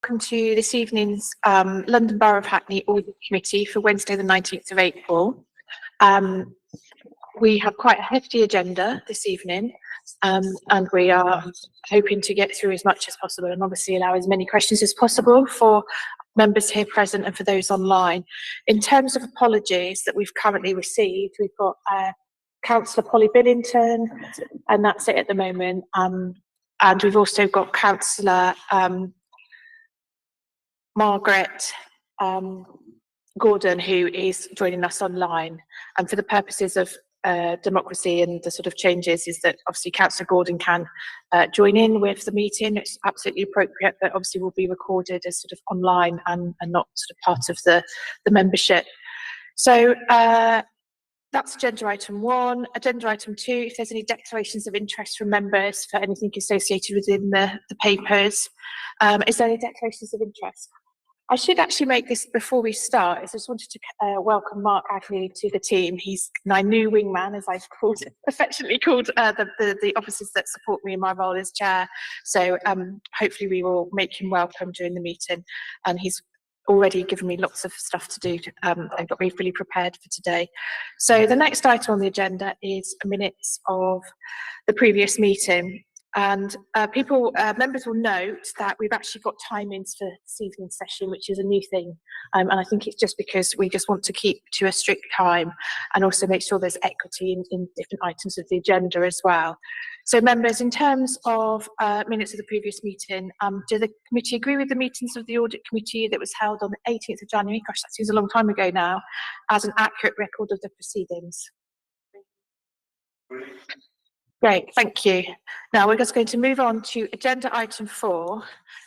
welcome to this evening's London Borough of Hackney Audit Committee for Wednesday the 19th of April. We have quite a hefty agenda this evening, and we are hoping to get through as much as possible and obviously allow as many questions as possible for members here present and for those online. In terms of apologies that we've currently received, we've got Councillor Polly Billington, and that's it at the moment. And we've also got Councillor Margaret Gordon, who is joining us online. And for the purposes of democracy and the sort of changes, is that obviously Councillor Gordon can join in with the meeting. It's absolutely appropriate, but obviously will be recorded as sort of online and not sort of part of the membership. So that's agenda item 1. Agenda item 2, if there's any declarations of interest from members for anything associated within the papers. Is there any declarations of interest? I should actually make this before we start. I just wanted to welcome Mark Agnew to the team. He's my new wingman, as I've affectionately called the officers that support me in my role as chair. So hopefully we will make him welcome during the meeting, and he's already given me lots of stuff to do and got me fully prepared for today. So the next item on the agenda is minutes of the previous meeting. And members will note that we've actually got timings for this evening's session, which is a new thing. And I think it's just because we just want to keep to a strict time and also make sure there's equity in different items of the agenda as well. So members, in terms of minutes of the previous meeting, do the committee agree with the meetings of the Audit Committee that was held on the 18th of January, gosh, that seems a long time ago now, as an accurate record of the proceedings? Great, thank you. Now we're just going to move on to agenda item 4,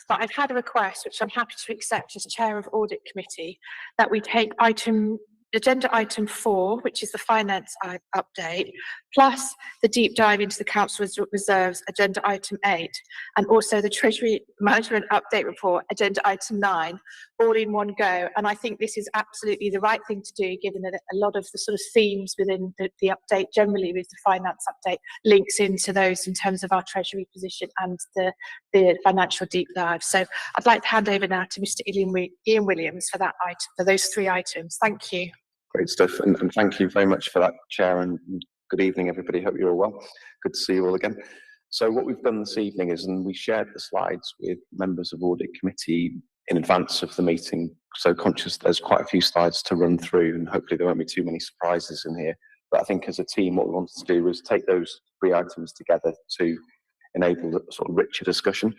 but I've had a request, which I'm happy to accept as chair of Audit Committee, that we take agenda item 4, which is the finance update, plus the deep dive into the council reserves, agenda item 8, and also the Treasury Management Update Report, agenda item 9, all in one go. And I think this is absolutely the right thing to do, given that a lot of the sort of themes within the update generally with the finance update links into those in terms of our Treasury position and the financial deep dive. So I'd like to hand over now to Mr. Ian Williams for that item, for those 3 items. Thank you. Great stuff, and thank you very much for that, Chair, and good evening, everybody. Hope you're all well. Good to see you all again. So what we've done this evening is, and we shared the slides with members of Audit Committee in advance of the meeting, so conscious there's quite a few slides to run through, and hopefully there won't be too many surprises in here. But I think as a team, what we wanted to do was take those 3 items together to enable a sort of richer discussion.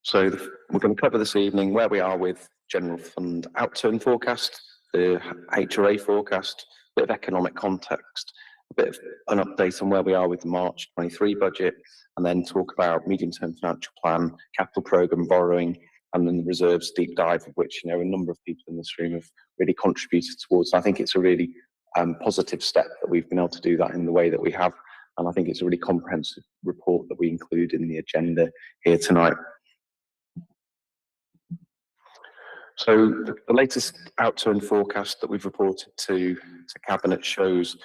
So we're going to cover this evening where we are with General Fund outturn forecast, the HRA forecast, a bit of economic context, a bit of an update on where we are with the March 23 budget, and then talk about medium-term financial plan, capital programme borrowing, and then the reserves deep dive, of which a number of people in this room have really contributed towards. I think it's a really positive step that we've been able to do that in the way that we have, and I think it's a really comprehensive report that we include in the agenda here tonight. So the latest outturn forecast that we've reported to Cabinet shows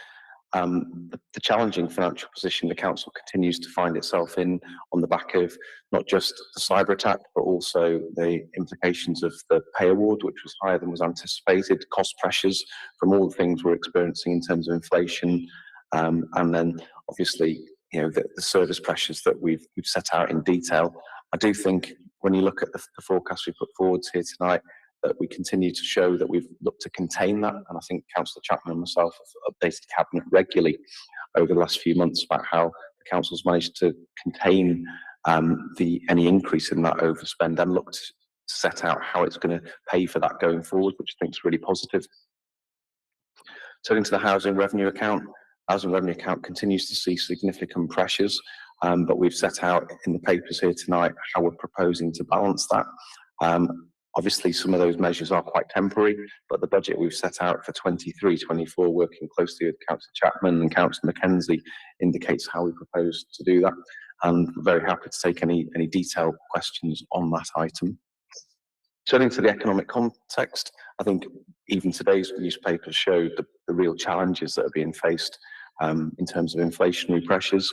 the challenging financial position the Council continues to find itself in on the back of not just the cyber attack, but also the implications of the pay award, which was higher than was anticipated, cost pressures from all the things we're experiencing in terms of inflation, and then obviously the service pressures that we've set out in detail. I do think when you look at the forecast we put forward here tonight, that we continue to show that we've looked to contain that, and I think Councillor Chapman and myself have updated Cabinet regularly over the last few months about how the Council's managed to contain any increase in that overspend and look to set out how it's going to pay for that going forward, which I think is really positive. Turning to the housing revenue account, continues to see significant pressures, but we've set out in the papers here tonight how we're proposing to balance that. Obviously, some of those measures are quite temporary, but the budget we've set out for 23-24, working closely with Councillor Chapman and Councillor Mackenzie, indicates how we propose to do that. And we're very happy to take any detailed questions on that item. Turning to the economic context, I think even today's newspapers show the real challenges that are being faced in terms of inflationary pressures.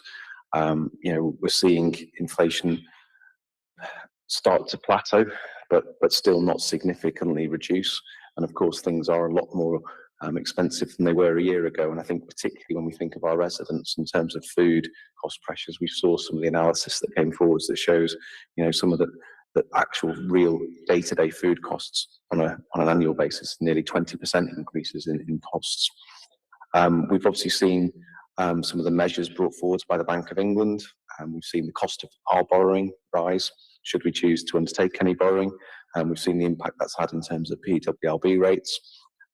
We're seeing inflation start to plateau, but still not significantly reduce. And of course, things are a lot more expensive than they were a year ago. And I think particularly when we think of our residents in terms of food cost pressures, we saw some of the analysis that came forwards that shows, some of the actual real day-to-day food costs on an annual basis, nearly 20% increases in costs. We've obviously seen some of the measures brought forward by the Bank of England. We've seen the cost of our borrowing rise, should we choose to undertake any borrowing. We've seen the impact that's had in terms of PWLB rates.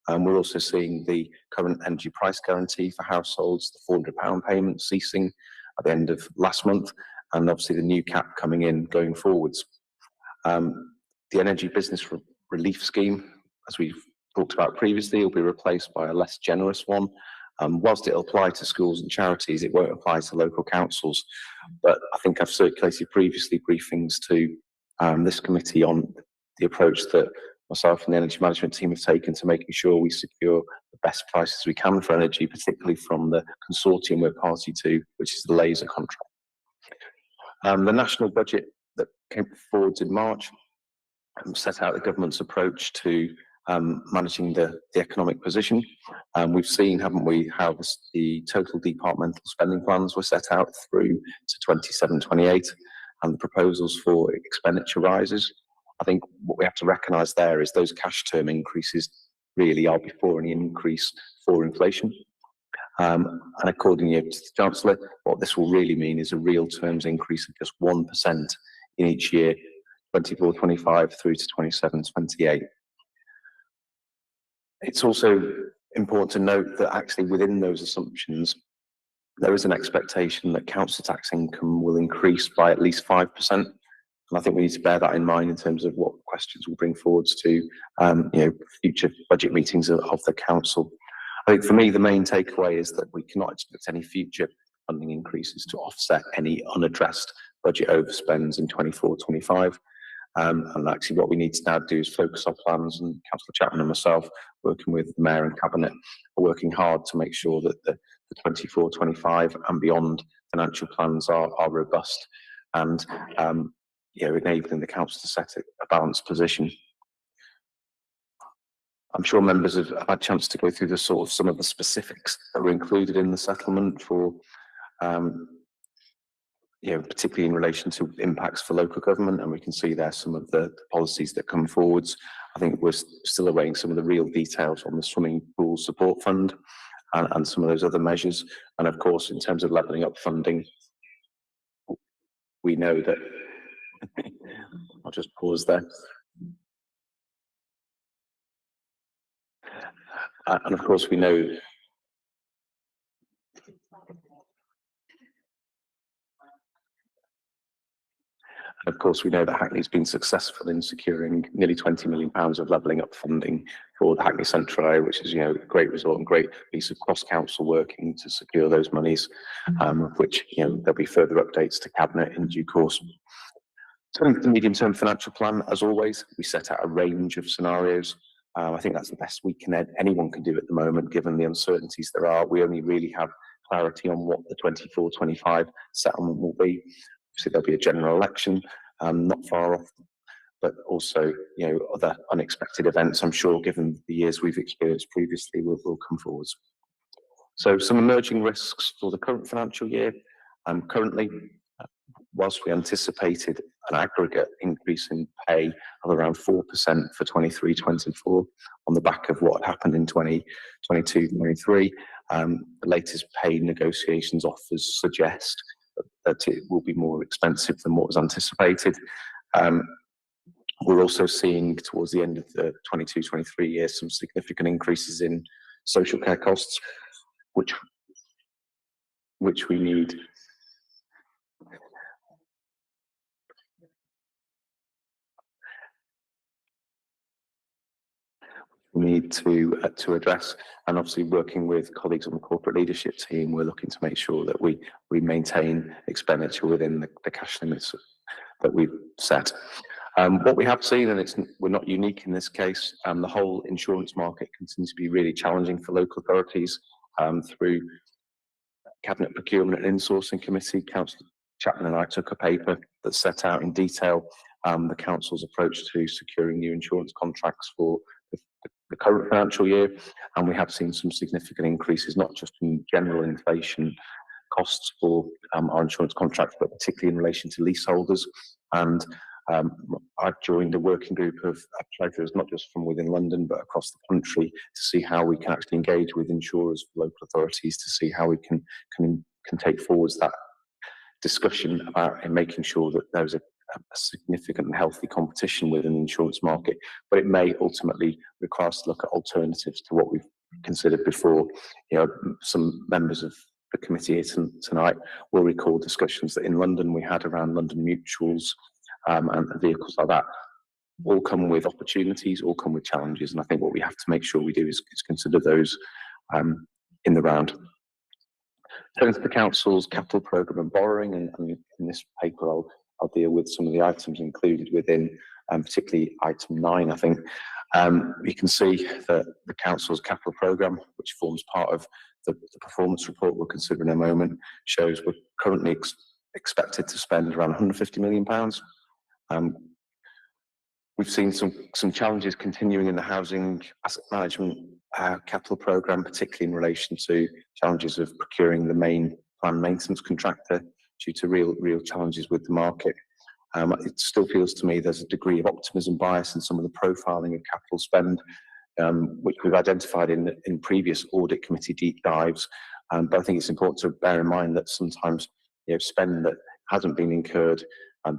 We're also seeing the current energy price guarantee for households, the £400 payment ceasing at the end of last month, and obviously the new cap coming in going forwards. The Energy Business Relief Scheme, as we've talked about previously, will be replaced by a less generous one. Whilst it'll apply to schools and charities, it won't apply to local councils. But I think I've circulated previously briefings to this committee on the approach that myself and the energy management team have taken to making sure we secure the best prices we can for energy, particularly from the consortium we're party to, which is the laser contract. The national budget that came forward in March set out the government's approach to managing the economic position. We've seen, haven't we, how the total departmental spending plans were set out through to 27-28, and the proposals for expenditure rises. I think what we have to recognise there is those cash term increases really are before any increase for inflation. And according to the Chancellor, what this will really mean is a real terms increase of just 1% in each year, 24-25 through to 27-28. It's also important to note that actually within those assumptions, there is an expectation that council tax income will increase by at least 5%. And I think we need to bear that in mind in terms of what questions we'll bring forwards to future budget meetings of the council. I think for me, the main takeaway is that we cannot expect any future funding increases to offset any unaddressed budget overspends in 24-25. And actually what we need to now do is focus our plans, and Councillor Chapman and myself, working with the Mayor and Cabinet, are working hard to make sure that the 24-25 and beyond financial plans are robust and enabling the council to set a balanced position. I'm sure members have had a chance to go through the sort of some of the specifics that were included in the settlement for particularly in relation to impacts for local government, and we can see there some of the policies that come forwards. I think we're still awaiting some of the real details on the swimming pool support fund and some of those other measures. And of course, in terms of levelling up funding, we know that I'll just pause there. And of course, we know that Hackney's been successful in securing nearly £20 million of levelling up funding for the Hackney Central area, which is a great result and great piece of cross-council working to secure those monies, which there'll be further updates to Cabinet in due course. Turning to the medium-term financial plan, as always, we set out a range of scenarios. I think that's the best anyone can do at the moment, given the uncertainties there are. We only really have clarity on what the 24-25 settlement will be. Obviously, there'll be a general election not far off, but also other unexpected events, I'm sure, given the years we've experienced previously, will come forwards. So some emerging risks for the current financial year. Currently, whilst we anticipated an aggregate increase in pay of around 4% for 23-24 on the back of what happened in 2022-23, the latest pay negotiations offers suggest that it will be more expensive than what was anticipated. We're also seeing towards the end of the 22-23 year some significant increases in social care costs, which we need. To address, and obviously working with colleagues on the corporate leadership team, we're looking to make sure that we maintain expenditure within the cash limits that we've set. What we have seen, and we're not unique in this case, the whole insurance market continues to be really challenging for local authorities through Cabinet Procurement and Insourcing Committee, Councillor Chapman and I took a paper that set out in detail the Council's approach to securing new insurance contracts for the current financial year, and we have seen some significant increases, not just in general inflation costs for our insurance contracts, but particularly in relation to leaseholders. And I've joined a working group of treasurers, not just from within London, but across the country, to see how we can actually engage with insurers, local authorities, to see how we can take forwards that discussion about making sure that there's a significant and healthy competition within the insurance market, but it may ultimately require us to look at alternatives to what we've considered before. You know, some members of the committee tonight will recall discussions that in London we had around London mutuals and vehicles like that. All come with opportunities, all come with challenges, and I think what we have to make sure we do is consider those in the round. Turning to the Council's capital programme and borrowing, and in this paper I'll deal with some of the items included within, particularly item 9, I think. You can see that the Council's capital programme, which forms part of the performance report we'll consider in a moment, shows we're currently expected to spend around £150 million. We've seen some challenges continuing in the housing asset management capital programme, particularly in relation to challenges of procuring the main planned maintenance contractor due to real challenges with the market. It still feels to me there's a degree of optimism bias in some of the profiling of capital spend, which we've identified in previous audit committee deep dives. But I think it's important to bear in mind that sometimes, you know, spend that hasn't been incurred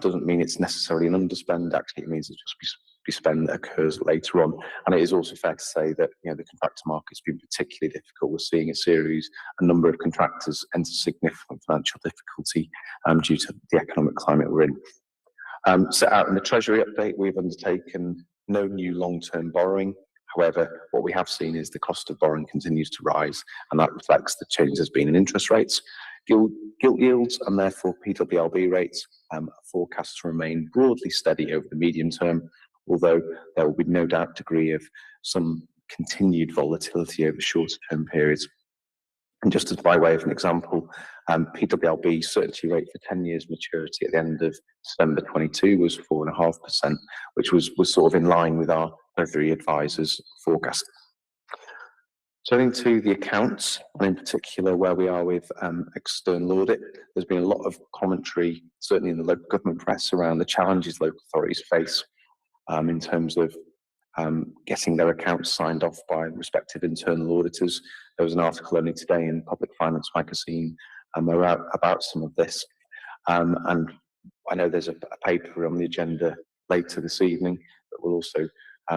doesn't mean it's necessarily an underspend. Actually, it means it's just be spend that occurs later on. And it is also fair to say that, you know, the contractor market's been particularly difficult. We're seeing a number of contractors enter significant financial difficulty due to the economic climate we're in. Set out in the Treasury update, we've undertaken no new long-term borrowing. However, what we have seen is the cost of borrowing continues to rise, and that reflects the change there's been in interest rates. Gilt yields and therefore PWLB rates are forecast to remain broadly steady over the medium term, although there will be no doubt degree of some continued volatility over shorter term periods. And just as by way of an example, PWLB certainty rate for 10 years maturity at the end of December 22 was 4.5%, which was sort of in line with our Treasury advisors' forecast. Turning to the accounts, and in particular where we are with external audit, there's been a lot of commentary, certainly in the local government press, around the challenges local authorities face in terms of getting their accounts signed off by respective internal auditors. There was an article only today in Public Finance magazine about some of this, and I know there's a paper on the agenda later this evening that will also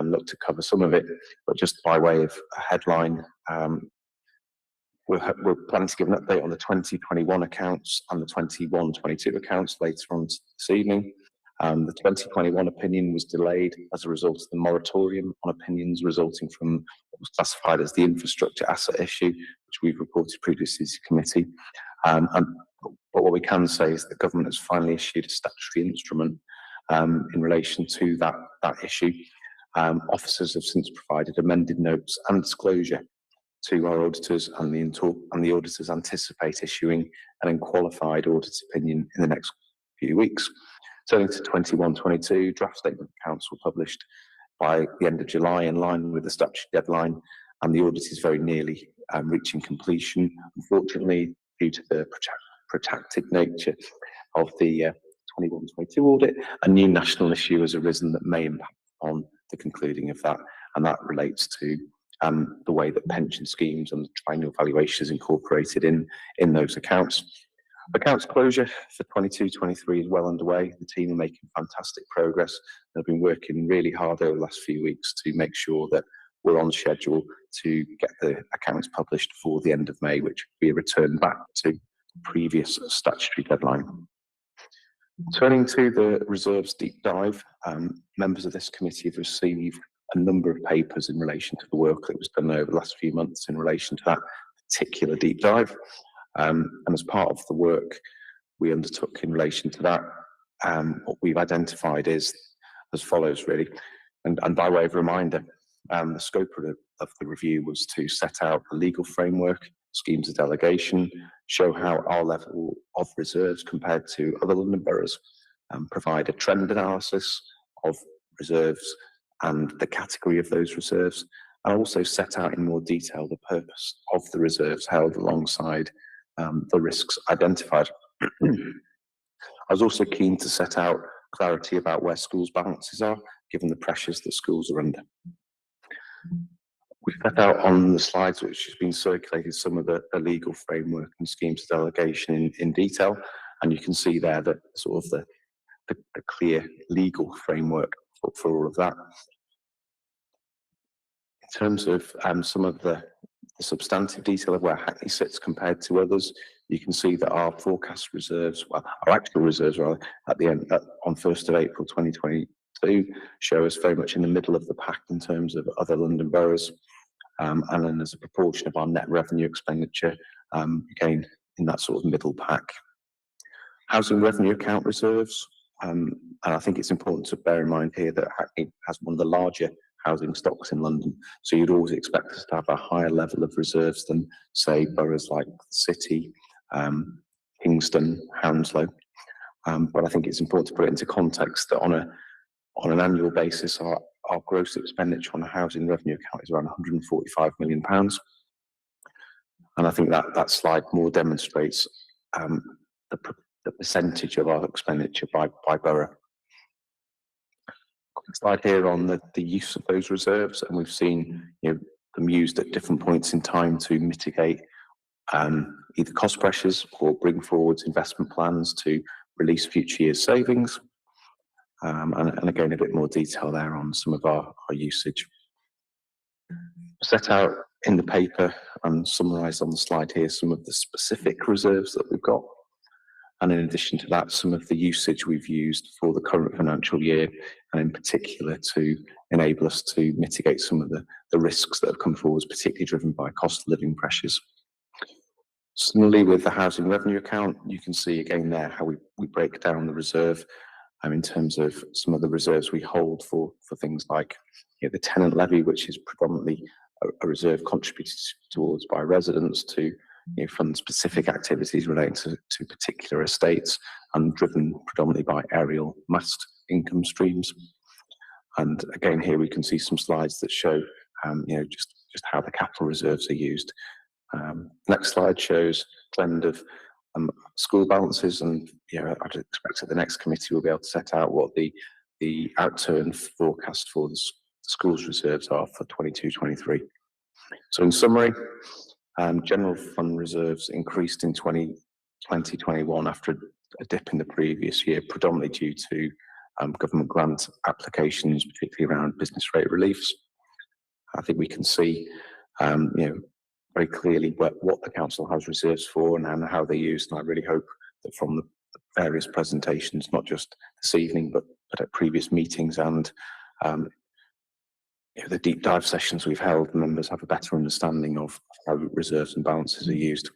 look to cover some of it, but just by way of a headline, we're planning to give an update on the 2021 accounts and the 21-22 accounts later on this evening. The 2021 opinion was delayed as a result of the moratorium on opinions resulting from what was classified as the infrastructure asset issue, which we've reported previously to the committee. But what we can say is that the government has finally issued a statutory instrument in relation to that issue. Officers have since provided amended notes and disclosure to our auditors, and the auditors anticipate issuing an unqualified audit opinion in the next few weeks. Turning to 21-22, draft statement of accounts were published by the end of July in line with the statutory deadline, and the audit is very nearly reaching completion. Unfortunately, due to the protracted nature of the 21-22 audit, a new national issue has arisen that may impact on the concluding of that, and that relates to the way that pension schemes and triennial valuation is incorporated in those accounts. Accounts closure for 22-23 is well underway. The team are making fantastic progress. They've been working really hard over the last few weeks to make sure that we're on schedule to get the accounts published for the end of May, which will be a return back to the previous statutory deadline. Turning to the reserves deep dive, members of this committee have received a number of papers in relation to the work that was done over the last few months in relation to that particular deep dive. And as part of the work we undertook in relation to that, what we've identified is as follows, really. And by way of reminder, the scope of the review was to set out the legal framework schemes of delegation, show how our level of reserves compared to other London boroughs, provide a trend analysis of reserves and the category of those reserves, and also set out in more detail the purpose of the reserves held alongside the risks identified. I was also keen to set out clarity about where schools' balances are, given the pressures that schools are under. We've set out on the slides which has been circulated some of the legal framework and schemes of delegation in detail, and you can see there that sort of the clear legal framework for all of that. In terms of some of the substantive detail of where Hackney sits compared to others, you can see that our forecast reserves, well, our actual reserves rather, at the end, on 1st of April 2022, show us very much in the middle of the pack in terms of other London boroughs, and then as a proportion of our net revenue expenditure, again, in that sort of middle pack. Housing revenue account reserves, and I think it's important to bear in mind here that Hackney has one of the larger housing stocks in London, so you'd always expect us to have a higher level of reserves than, say, boroughs like the City, Kingston, Hounslow. But I think it's important to put it into context that on an annual basis, our gross expenditure on a housing revenue account is around £145 million, and I think that slide more demonstrates the percentage of our expenditure by borough. Slide here on the use of those reserves, and we've seen them used at different points in time to mitigate either cost pressures or bring forward investment plans to release future years' savings, and again a bit more detail there on some of our usage. Set out in the paper and summarised on the slide here some of the specific reserves that we've got. And in addition to that, some of the usage we've used for the current financial year, and in particular to enable us to mitigate some of the risks that have come forward, particularly driven by cost of living pressures. Similarly, with the housing revenue account, you can see again there how we break down the reserve in terms of some of the reserves we hold for things like the tenant levy, which is predominantly a reserve contributed towards by residents to fund specific activities relating to particular estates and driven predominantly by aerial mast income streams. And again, here we can see some slides that show just how the capital reserves are used. Next slide shows blend of school balances, and I'd expect that the next committee will be able to set out what the outturn forecast for the schools reserves are for 22-23. So in summary, general fund reserves increased in 2021 after a dip in the previous year, predominantly due to government grant applications, particularly around business rate reliefs. I think we can see very clearly what the council has reserves for and how they're used, and I really hope that from the various presentations, not just this evening, but at previous meetings and the deep dive sessions we've held, members have a better understanding of how reserves and balances are used.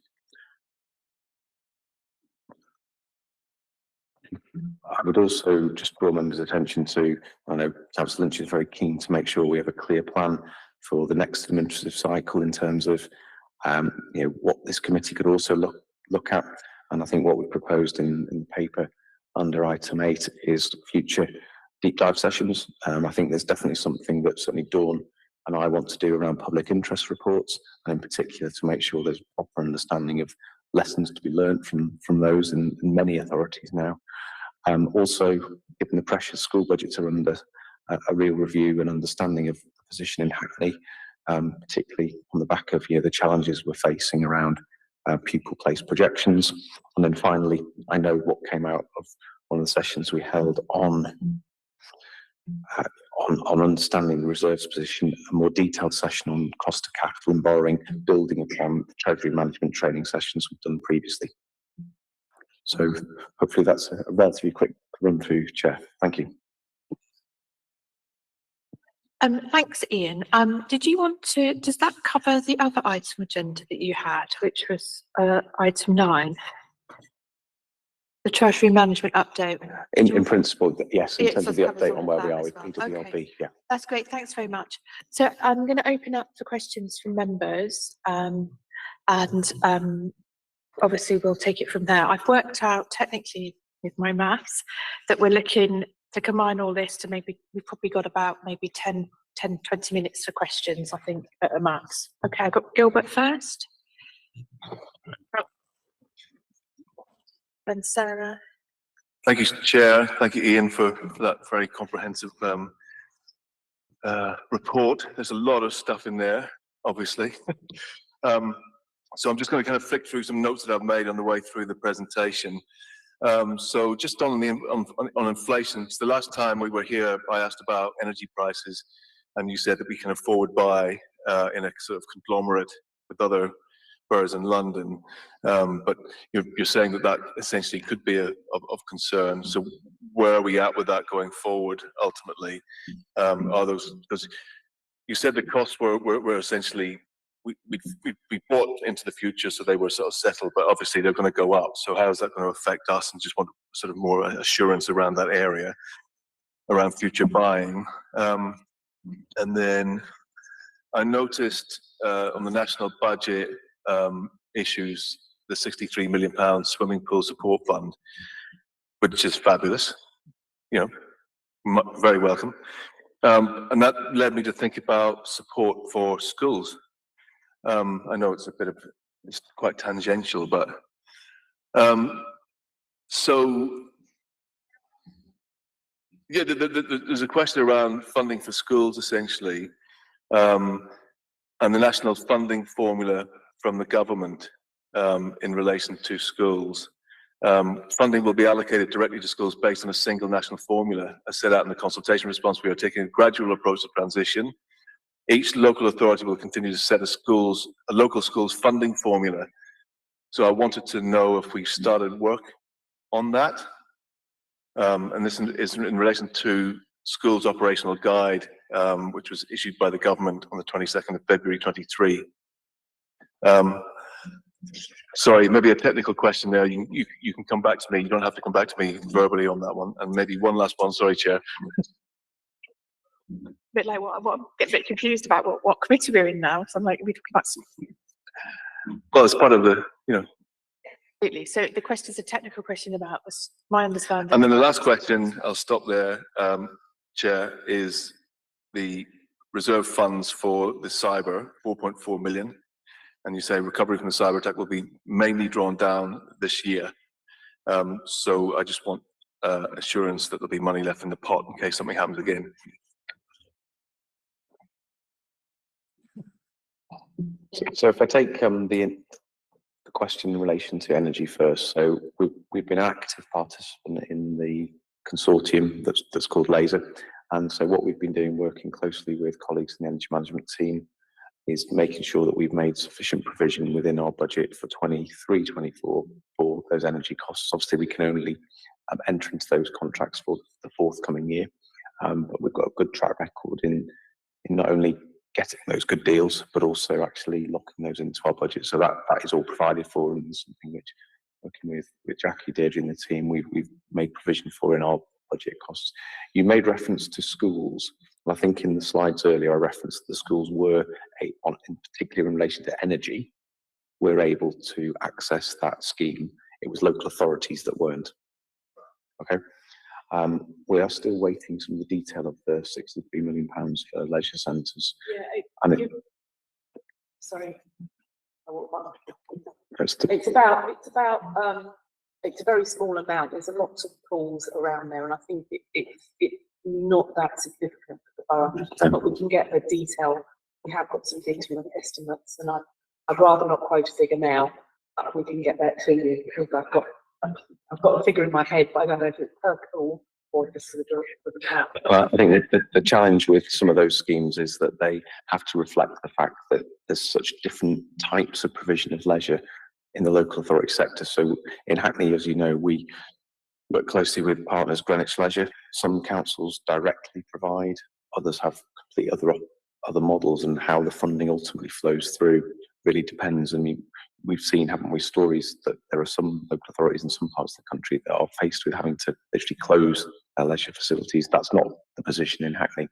I would also just draw members' attention to, I know Councillor Lynch is very keen to make sure we have a clear plan for the next administrative cycle in terms of what this committee could also look at, and I think what we proposed in the paper under item 8 is future deep dive sessions. I think there's definitely something that certainly Dawn and I want to do around public interest reports, and in particular to make sure there's a proper understanding of lessons to be learned from those in many authorities now. Also, given the pressures school budgets are under, a real review and understanding of the position in Hackney, particularly on the back of the challenges we're facing around pupil placed projections. And then finally, I know what came out of one of the sessions we held on understanding the reserves position, a more detailed session on cost of capital and borrowing, building upon the treasury management training sessions we've done previously. So hopefully that's a relatively quick run through, Chair. Thank you. Thanks, Ian. Did you want to, does that cover the other item agenda that you had, which was item 9? The Treasury Management Update. In principle, yes, in terms of the update on where we are with PWLP, okay. Yeah. That's great, thanks very much. So I'm going to open up for questions from members. and obviously we'll take it from there. I've worked out technically with my maths that we're looking to combine all this to maybe, we've probably got about maybe 10, 20 minutes for questions, I think, at a max. Okay, I've got Gilbert first. Then Sarah. Thank you, Chair. Thank you, Ian, for that very comprehensive report. There's a lot of stuff in there, obviously. So I'm just going to kind of flick through some notes that I've made on the way through the presentation. So just on inflation, so the last time we were here, I asked about energy prices, and you said that we can afford buy in a sort of conglomerate with other boroughs in London. But you're saying that that essentially could be of concern. So where are we at with that going forward? Ultimately, are those, because you said the costs were essentially we bought into the future, so they were sort of settled, but obviously they're going to go up. So how is that going to affect us? And just want sort of more assurance around that area, around future buying. And then I noticed on the national budget issues, the £63 million swimming pool support fund, which is fabulous, very welcome. And that led me to think about support for schools. I know it's it's quite tangential, but so yeah, there's a question around funding for schools essentially, and the national funding formula from the government in relation to schools. Funding will be allocated directly to schools based on a single national formula, as set out in the consultation response. We are taking a gradual approach to transition. Each local authority will continue to set a local school's funding formula. So I wanted to know if we started work on that. And this is in relation to schools operational guide, which was issued by the government on the 22nd of February 23. Sorry, maybe a technical question there. You can come back to me. You don't have to come back to me verbally on that one. And maybe one last one. Sorry, Chair. A bit like what I get a bit confused about what committee we're in now. So I'm like, we're talking about. Well, it's part of the, Absolutely. So the question is a technical question about this, my understanding. And then the last question, I'll stop there, Chair, is the reserve funds for the cyber, 4.4 million. And you say recovery from the cyber attack will be mainly drawn down this year. So I just want assurance that there'll be money left in the pot in case something happens again. So if I take the question in relation to energy first, so we've been an active participant in the consortium that's called LASER, and so what we've been doing, working closely with colleagues in the energy management team, is making sure that we've made sufficient provision within our budget for 23-24 for those energy costs. Obviously, we can only enter into those contracts for the forthcoming year, but we've got a good track record in not only getting those good deals, but also actually locking those into our budget. So that is all provided for, and something which, working with Jackie, Deirdre and the team, we've made provision for in our budget costs. You made reference to schools, and I think in the slides earlier I referenced that the schools were, in particular in relation to energy, were able to access that scheme. It was local authorities that weren't. Okay. We are still waiting some of the detail of the £63 million for leisure centres. Yeah, sorry. It's a very small amount. There's a lot of pools around there, and I think it's not that significant for the borough. But we can get the detail. We have got some detailed estimates, and I'd rather not quote a figure now. But we can get that to you because I've got a figure in my head, but I don't know if it's per pool or just for the town. Well, I think the challenge with some of those schemes is that they have to reflect the fact that there's such different types of provision of leisure in the local authority sector. So in Hackney, as you know, we work closely with partners Greenwich Leisure. Some councils directly provide, others have complete other models, and how the funding ultimately flows through really depends. I mean, we've seen, haven't we, stories that there are some local authorities in some parts of the country that are faced with having to literally close their leisure facilities. That's not the position in Hackney.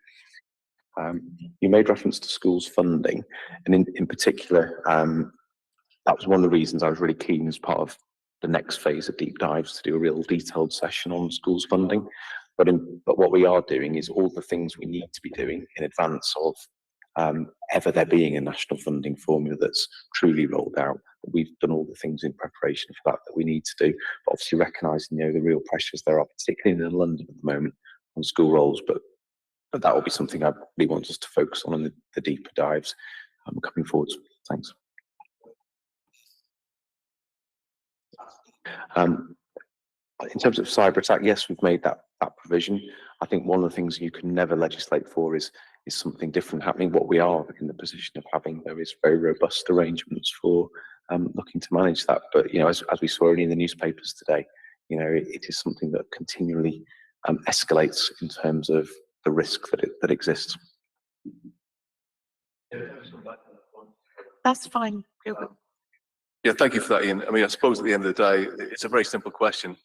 You made reference to schools funding, and in particular, that was one of the reasons I was really keen as part of the next phase of deep dives to do a real detailed session on schools funding. But what we are doing is all the things we need to be doing in advance of ever there being a national funding formula that's truly rolled out. We've done all the things in preparation for that we need to do, but obviously recognising, you know, the real pressures there are, particularly in London at the moment, on school rolls. But that will be something I really want us to focus on in the deeper dives coming forwards. Thanks. In terms of cyber attack, yes, we've made that provision. I think one of the things you can never legislate for is something different happening. What we are in the position of having, though, is very robust arrangements for looking to manage that. But, you know, as we saw in the newspapers today, you know, it is something that continually escalates in terms of the risk that exists. That's fine. Yeah, thank you for that, Ian. I mean, I suppose at the end of the day, it's a very simple question.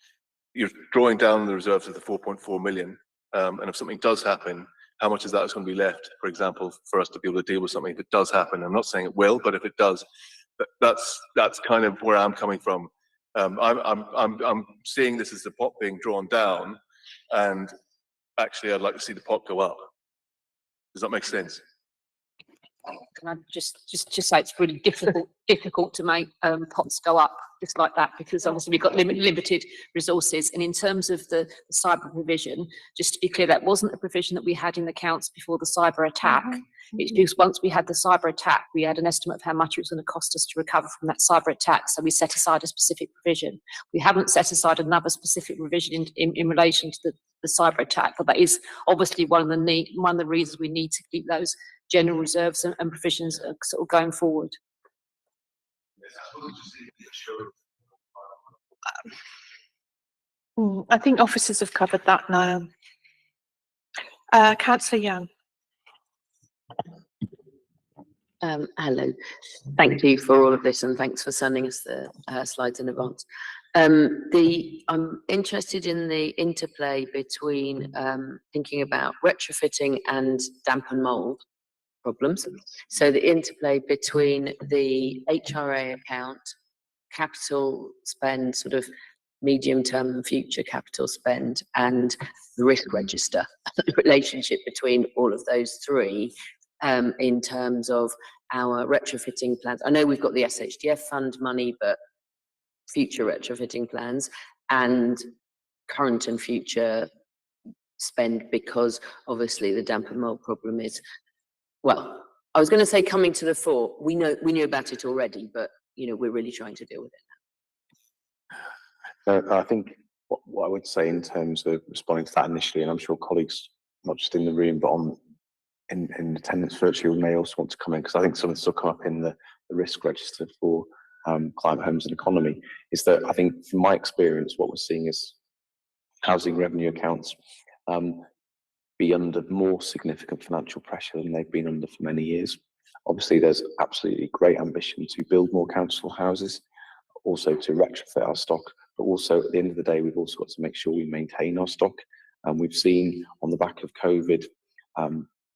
You're drawing down the reserves of the 4.4 million, and if something does happen, how much is that going to be left, for example, for us to be able to deal with something if it does happen? I'm not saying it will, but if it does, that's kind of where I'm coming from. I'm seeing this as the pot being drawn down, and actually, I'd like to see the pot go up. Does that make sense? Can I just say it's really difficult to make pots go up just like that, because obviously we've got limited resources. And in terms of the cyber provision, just to be clear, that wasn't a provision that we had in the accounts before the cyber attack. It's because once we had the cyber attack, we had an estimate of how much it was going to cost us to recover from that cyber attack. So we set aside a specific provision. We haven't set aside another specific provision in relation to the cyber attack, but that is obviously one of the reasons we need to keep those general reserves and provisions sort of going forward. I think officers have covered that now. Councillor Young. Hello, thank you for all of this, and thanks for sending us the slides in advance. I'm interested in the interplay between thinking about retrofitting and damp and mould problems. So the interplay between the HRA account, capital spend, sort of medium term and future capital spend, and the risk register, the relationship between all of those three in terms of our retrofitting plans. I know we've got the SHDF fund money, but future retrofitting plans and current and future spend, because obviously the damp and mold problem is, well, I was going to say coming to the fore. We knew about it already, but you know, we're really trying to deal with it now. I think what I would say in terms of responding to that initially, and I'm sure colleagues not just in the room but in attendance virtually may also want to come in, because I think some of this will come up in the risk register for climate, homes and economy, is that I think from my experience what we're seeing is housing revenue accounts be under more significant financial pressure than they've been under for many years. Obviously there's absolutely great ambition to build more council houses, also to retrofit our stock, but also at the end of the day we've also got to make sure we maintain our stock. And we've seen on the back of COVID,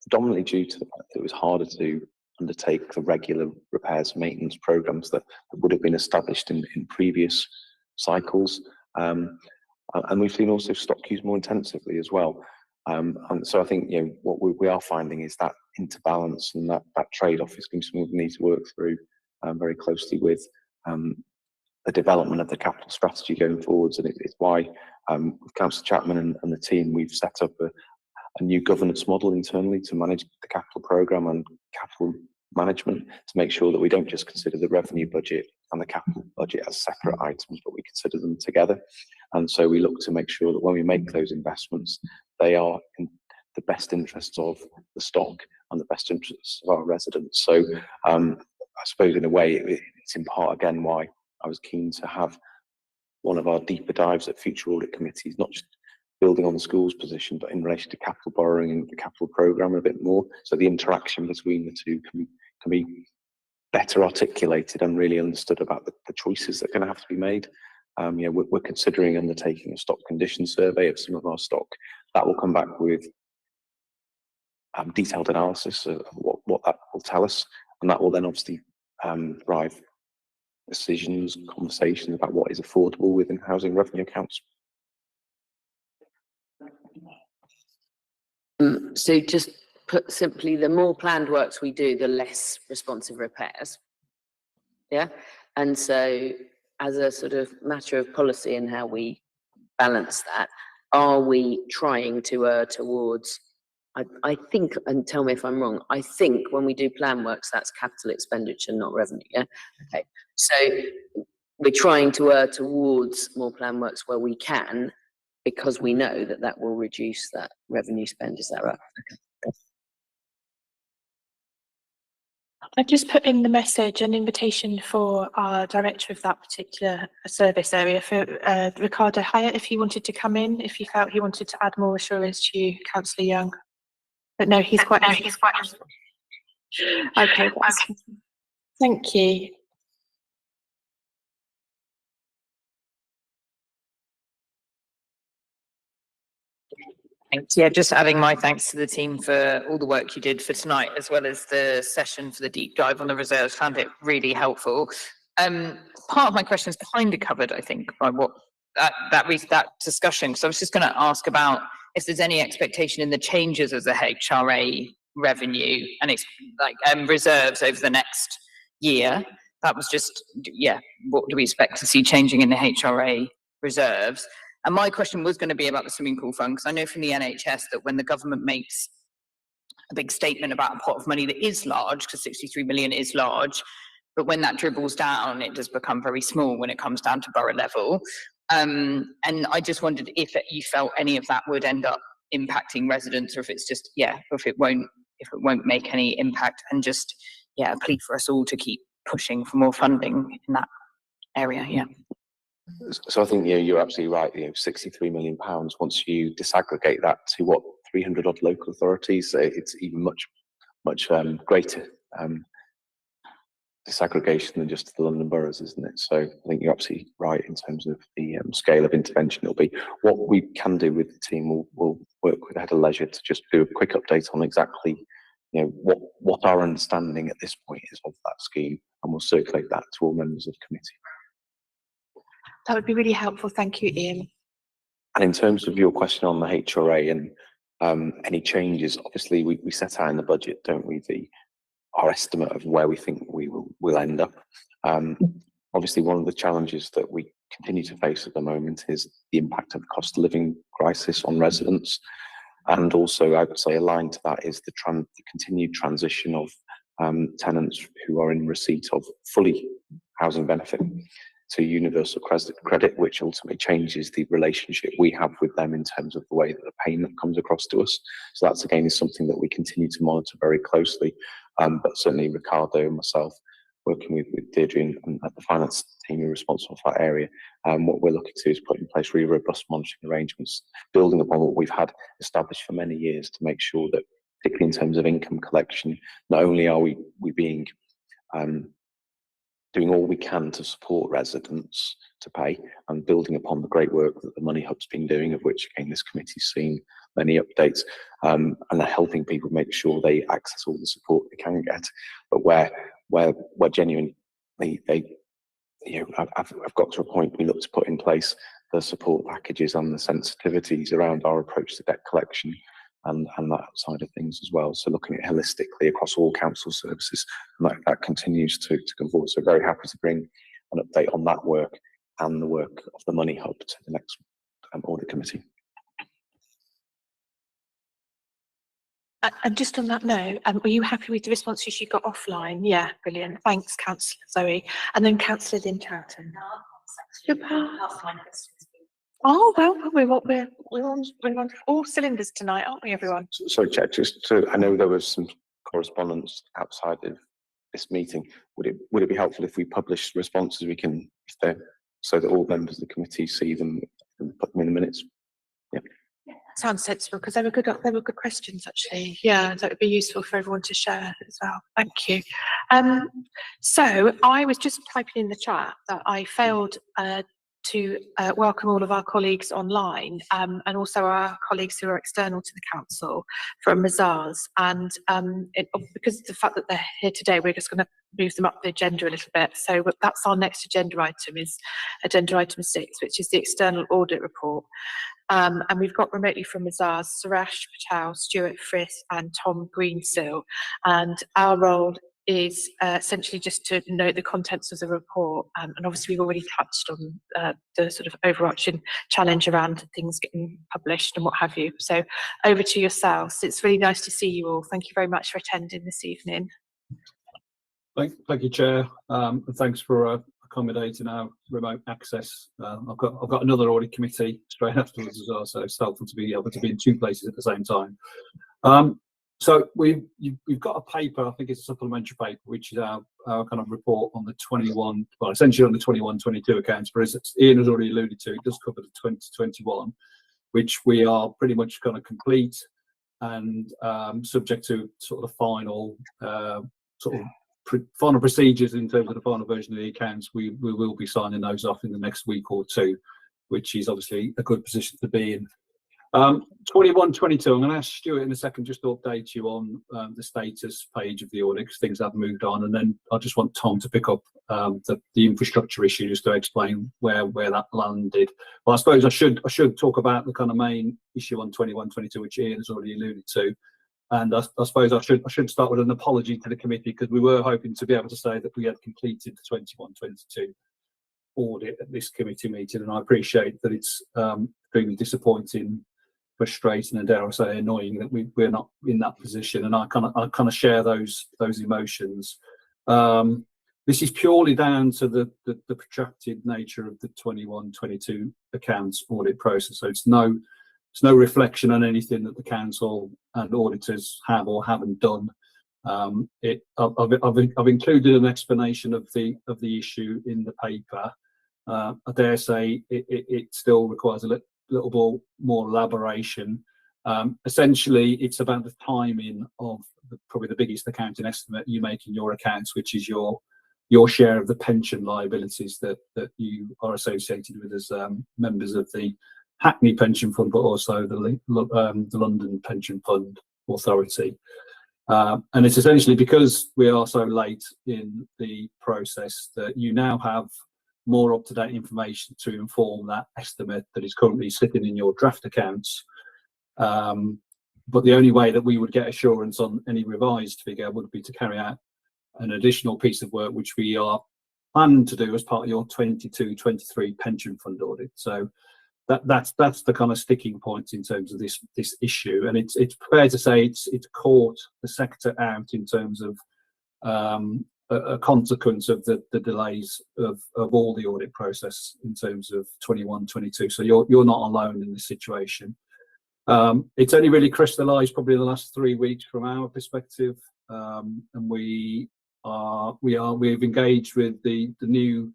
predominantly due to the fact that it was harder to undertake the regular repairs and maintenance programs that would have been established in previous cycles. And we've seen also stock use more intensively as well. And so I think, you know, what we are finding is that interbalance, and that trade-off is going to be something we need to work through very closely with the development of the capital strategy going forwards. And it's why with Councillor Chapman and the team, we've set up a new governance model internally to manage the capital programme and capital management, to make sure that we don't just consider the revenue budget and the capital budget as separate items, but we consider them together. And so we look to make sure that when we make those investments, they are in the best interests of the stock and the best interests of our residents. So I suppose in a way it's in part again why I was keen to have one of our deeper dives at future audit committees, not just building on the school's position, but in relation to capital borrowing and the capital programme a bit more. So the interaction between the two can be better articulated and really understood about the choices that are going to have to be made. You know, we're considering undertaking a stock condition survey of some of our stock. That will come back with detailed analysis of what that will tell us, and that will then obviously drive decisions, conversations about what is affordable within housing revenue accounts. So just put simply, the more planned works we do, the less responsive repairs. Yeah, and so as a sort of matter of policy and how we balance that, are we trying to err towards, I think, and tell me if I'm wrong, I think when we do plan works, that's capital expenditure, not revenue, yeah? Okay, so we're trying to err towards more plan works where we can, because we know that that will reduce that revenue spend, is that right? Okay. I've just put in the message, an invitation for our director of that particular service area, for Ricardo Hyatt, if he wanted to come in, if he felt he wanted to add more assurance to you, Councillor Young. But no, he's quite. Okay, thank you. Thanks. Yeah, just adding my thanks to the team for all the work you did for tonight, as well as the session for the deep dive on the reserves. Found it really helpful. Part of my question is kind of covered, I think, by what that discussion. So I was just going to ask about if there's any expectation in the changes of the HRA revenue and it's like reserves over the next year. That was just, yeah, what do we expect to see changing in the HRA reserves? And my question was going to be about the swimming pool fund, because I know from the NHS that when the government makes a big statement about a pot of money that is large, because 63 million is large, but when that dribbles down, it does become very small when it comes down to borough level. And I just wondered if you felt any of that would end up impacting residents, or if it's just, yeah, if it won't make any impact, and just, yeah, a plea for us all to keep pushing for more funding in that area, yeah. So I think, yeah, you're absolutely right. You know, £63 million, once you disaggregate that to what, 300 odd local authorities, it's even much greater disaggregation than just the London boroughs, isn't it? So I think you're absolutely right in terms of the scale of intervention. It'll be what we can do with the team. We'll work with Head of Leisure to just do a quick update on exactly, you know, what our understanding at this point is of that scheme, and we'll circulate that to all members of the committee. That would be really helpful. Thank you, Ian. And in terms of your question on the HRA and any changes, obviously we set out in the budget, don't we, our estimate of where we think we will end up. Obviously, one of the challenges that we continue to face at the moment is the impact of the cost of living crisis on residents. And also, I would say aligned to that is the continued transition of tenants who are in receipt of fully housing benefit to universal credit, which ultimately changes the relationship we have with them in terms of the way that the payment comes across to us. So that's again is something that we continue to monitor very closely. But certainly Ricardo and myself, working with Deirdre and the finance team who are responsible for that area, what we're looking to do is put in place really robust monitoring arrangements, building upon what we've had established for many years to make sure that, particularly in terms of income collection, not only are we being doing all we can to support residents to pay, and building upon the great work that the Money Hub's been doing, of which again this committee's seen many updates, and they're helping people make sure they access all the support they can get. But where genuinely they you know, I've got to a point we look to put in place the support packages and the sensitivities around our approach to debt collection and that side of things as well. So looking at holistically across all council services, and that continues to come forward. So very happy to bring an update on that work and the work of the Money Hub to the next Audit Committee. And just on that note, were you happy with the responses you got offline? Yeah, brilliant. Thanks, Councillor Zoe. And then Councillor Lynn Charlton. Oh, well, we're on all cylinders tonight, aren't we, everyone? So, just to, I know there was some correspondence outside of this meeting. Would it be helpful if we publish responses we can, so that all members of the committee see them and put them in the minutes? Yeah. Sounds sensible, because they were good questions actually. Yeah, that would be useful for everyone to share as well. Thank you. So I was just typing in the chat that I failed to welcome all of our colleagues online and also our colleagues who are external to the council from Mazars. And because of the fact that they're here today, we're just going to move them up the agenda a little bit. So that's our next agenda item, is agenda item 6, which is the external audit report. And we've got remotely from Mazars, Suresh Patel, Stuart Frith and Tom Greensill. And our role is essentially just to note the contents of the report. And obviously we've already touched on the sort of overarching challenge around things getting published and what have you. So over to yourselves. It's really nice to see you all. Thank you very much for attending this evening. Thank you, Chair, and thanks for accommodating our remote access. I've got another audit committee straight afterwards as well, so it's helpful to be able to be in 2 places at the same time. So we've got a paper, I think it's a supplementary paper, which is our kind of report on the 21, well, essentially on the 21-22 accounts, but as Ian has already alluded to, it does cover the 2021, which we are pretty much going to complete and subject to sort of the final final procedures in terms of the final version of the accounts. We will be signing those off in the next week or two, which is obviously a good position to be in. 21-22, I'm going to ask Stuart in a second just to update you on the status page of the audit, because things have moved on, and then I just want Tom to pick up the infrastructure issue just to explain where that landed. But I suppose I should talk about the kind of main issue on 21-22, which Ian has already alluded to. And I suppose I should start with an apology to the committee, because we were hoping to be able to say that we had completed the 21-22 audit at this committee meeting, and I appreciate that it's extremely disappointing, frustrating, and dare I say annoying that we're not in that position, and I kind of share those emotions. This is purely down to the protracted nature of the 21-22 accounts audit process. So it's no reflection on anything that the council and auditors have or haven't done. I've included an explanation of the issue in the paper. I dare say it still requires a little more elaboration. Essentially, it's about the timing of probably the biggest accounting estimate you make in your accounts, which is your share of the pension liabilities that you are associated with as members of the Hackney Pension Fund, but also the London Pension Fund Authority. And it's essentially because we are so late in the process that you now have more up-to-date information to inform that estimate that is currently sitting in your draft accounts. But the only way that we would get assurance on any revised figure would be to carry out an additional piece of work, which we are planning to do as part of your 22-23 pension fund audit. So that's the kind of sticking point in terms of this issue, and it's fair to say it's caught the sector out in terms of a consequence of the delays of all the audit process in terms of 21-22. So you're not alone in this situation. It's only really crystallised probably in the last 3 weeks from our perspective, and we've engaged with the new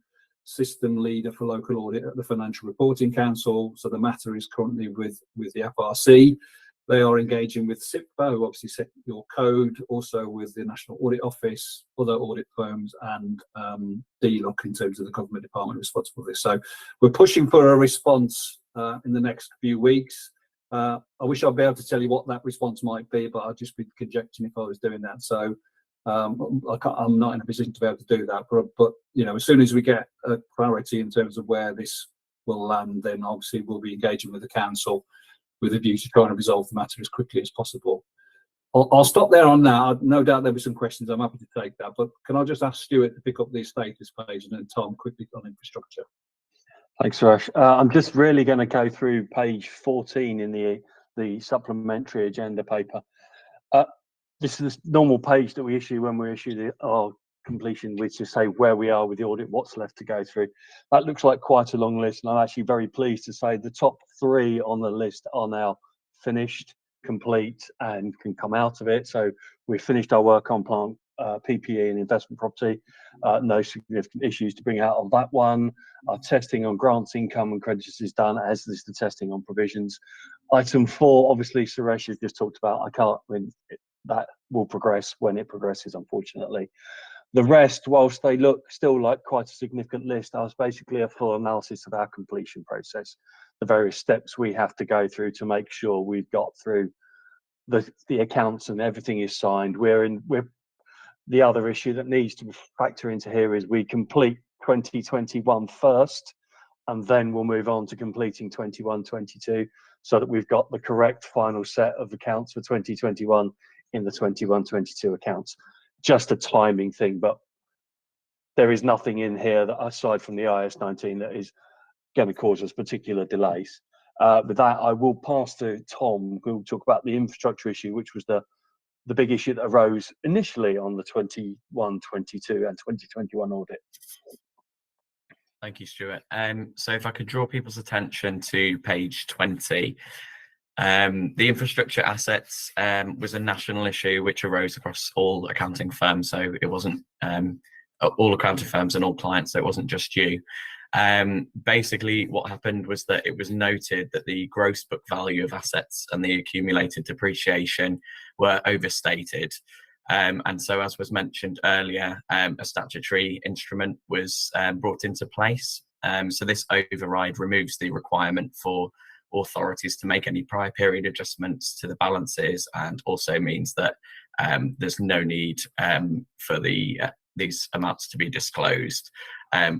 system leader for local audit at the Financial Reporting Council. So the matter is currently with the FRC. They are engaging with SIPA, who obviously set your code, also with the National Audit Office, other audit firms, and DLUC in terms of the government department responsible for this. So we're pushing for a response in the next few weeks. I wish I'd be able to tell you what that response might be, but I'd just be conjecturing if I was doing that. So I'm not in a position to be able to do that, but you know, as soon as we get clarity in terms of where this will land, then obviously we'll be engaging with the council with a view to trying to resolve the matter as quickly as possible. I'll stop there on that. No doubt there'll be some questions. I'm happy to take that, but can I just ask Stuart to pick up the status page, and then Tom quickly on infrastructure. Thanks, Suresh. I'm just really going to go through page 14 in the supplementary agenda paper. This is the normal page that we issue when we issue our completion, which is say where we are with the audit, what's left to go through. That looks like quite a long list, and I'm actually very pleased to say the top 3 on the list are now finished, complete, and can come out of it. So we've finished our work on plant, PPE and investment property. No significant issues to bring out of that one. Our testing on grants, income and creditors is done, as is the testing on provisions. Item 4, obviously Suresh has just talked about. That will progress when it progresses, unfortunately. The rest, whilst they look still like quite a significant list, are basically a full analysis of our completion process, the various steps we have to go through to make sure we've got through the accounts and everything is signed. We're the other issue that needs to factor into here is we complete 2021 first, and then we'll move on to completing 21-22, so that we've got the correct final set of accounts for 2021 in the 21-22 accounts. Just a timing thing, but there is nothing in here that, aside from the IS19, that is going to cause us particular delays. With that, I will pass to Tom, who will talk about the infrastructure issue, which was the big issue that arose initially on the 21-22 and 2021 audit. Thank you, Stuart. So if I could draw people's attention to page 20, the infrastructure assets was a national issue which arose across all accounting firms. So it wasn't all accounting firms and all clients, so it wasn't just you. Basically, what happened was that it was noted that the gross book value of assets and the accumulated depreciation were overstated. And so, as was mentioned earlier, a statutory instrument was brought into place. So this override removes the requirement for authorities to make any prior period adjustments to the balances, and also means that there's no need for these amounts to be disclosed.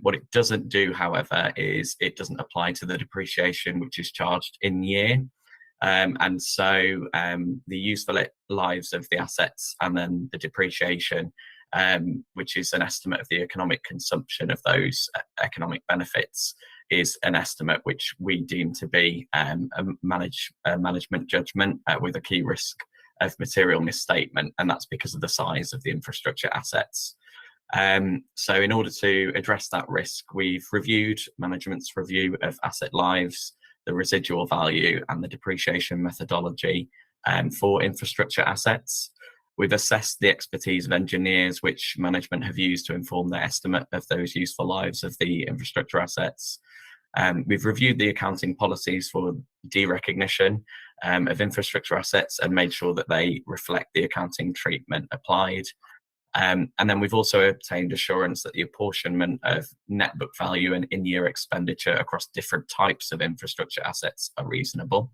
What it doesn't do, however, is it doesn't apply to the depreciation which is charged in year. And so the useful lives of the assets and then the depreciation, which is an estimate of the economic consumption of those economic benefits, is an estimate which we deem to be a management judgment with a key risk of material misstatement, and that's because of the size of the infrastructure assets. So in order to address that risk, we've reviewed management's review of asset lives, the residual value and the depreciation methodology for infrastructure assets. We've assessed the expertise of engineers which management have used to inform their estimate of those useful lives of the infrastructure assets. We've reviewed the accounting policies for derecognition of infrastructure assets and made sure that they reflect the accounting treatment applied. And then we've also obtained assurance that the apportionment of net book value and in-year expenditure across different types of infrastructure assets are reasonable.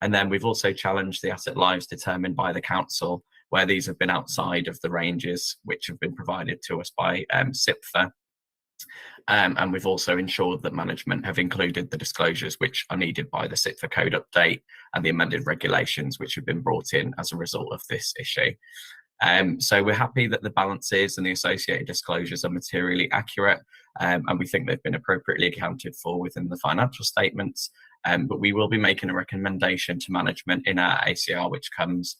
And then we've also challenged the asset lives determined by the council, where these have been outside of the ranges which have been provided to us by SIPFA. And we've also ensured that management have included the disclosures which are needed by the SIPFA code update and the amended regulations which have been brought in as a result of this issue. So we're happy that the balances and the associated disclosures are materially accurate, and we think they've been appropriately accounted for within the financial statements. But we will be making a recommendation to management in our ACR, which comes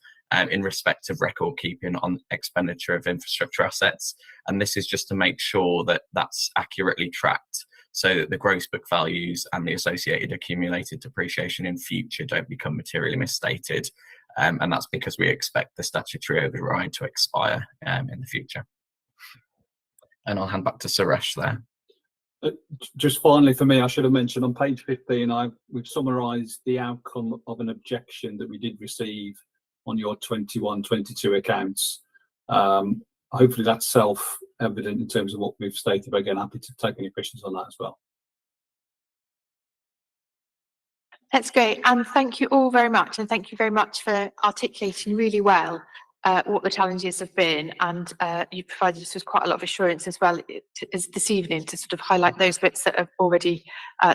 in respect of record keeping on expenditure of infrastructure assets. And this is just to make sure that that's accurately tracked, so that the gross book values and the associated accumulated depreciation in future don't become materially misstated. And that's because we expect the statutory override to expire in the future. And I'll hand back to Suresh there. Just finally for me, I should have mentioned on page 15, we've summarised the outcome of an objection that we did receive on your 21-22 accounts. Hopefully that's self-evident in terms of what we've stated, but again, happy to take any questions on that as well. That's great, and thank you all very much, and thank you very much for articulating really well what the challenges have been, and you provided us with quite a lot of assurance as well this evening to sort of highlight those bits that have already,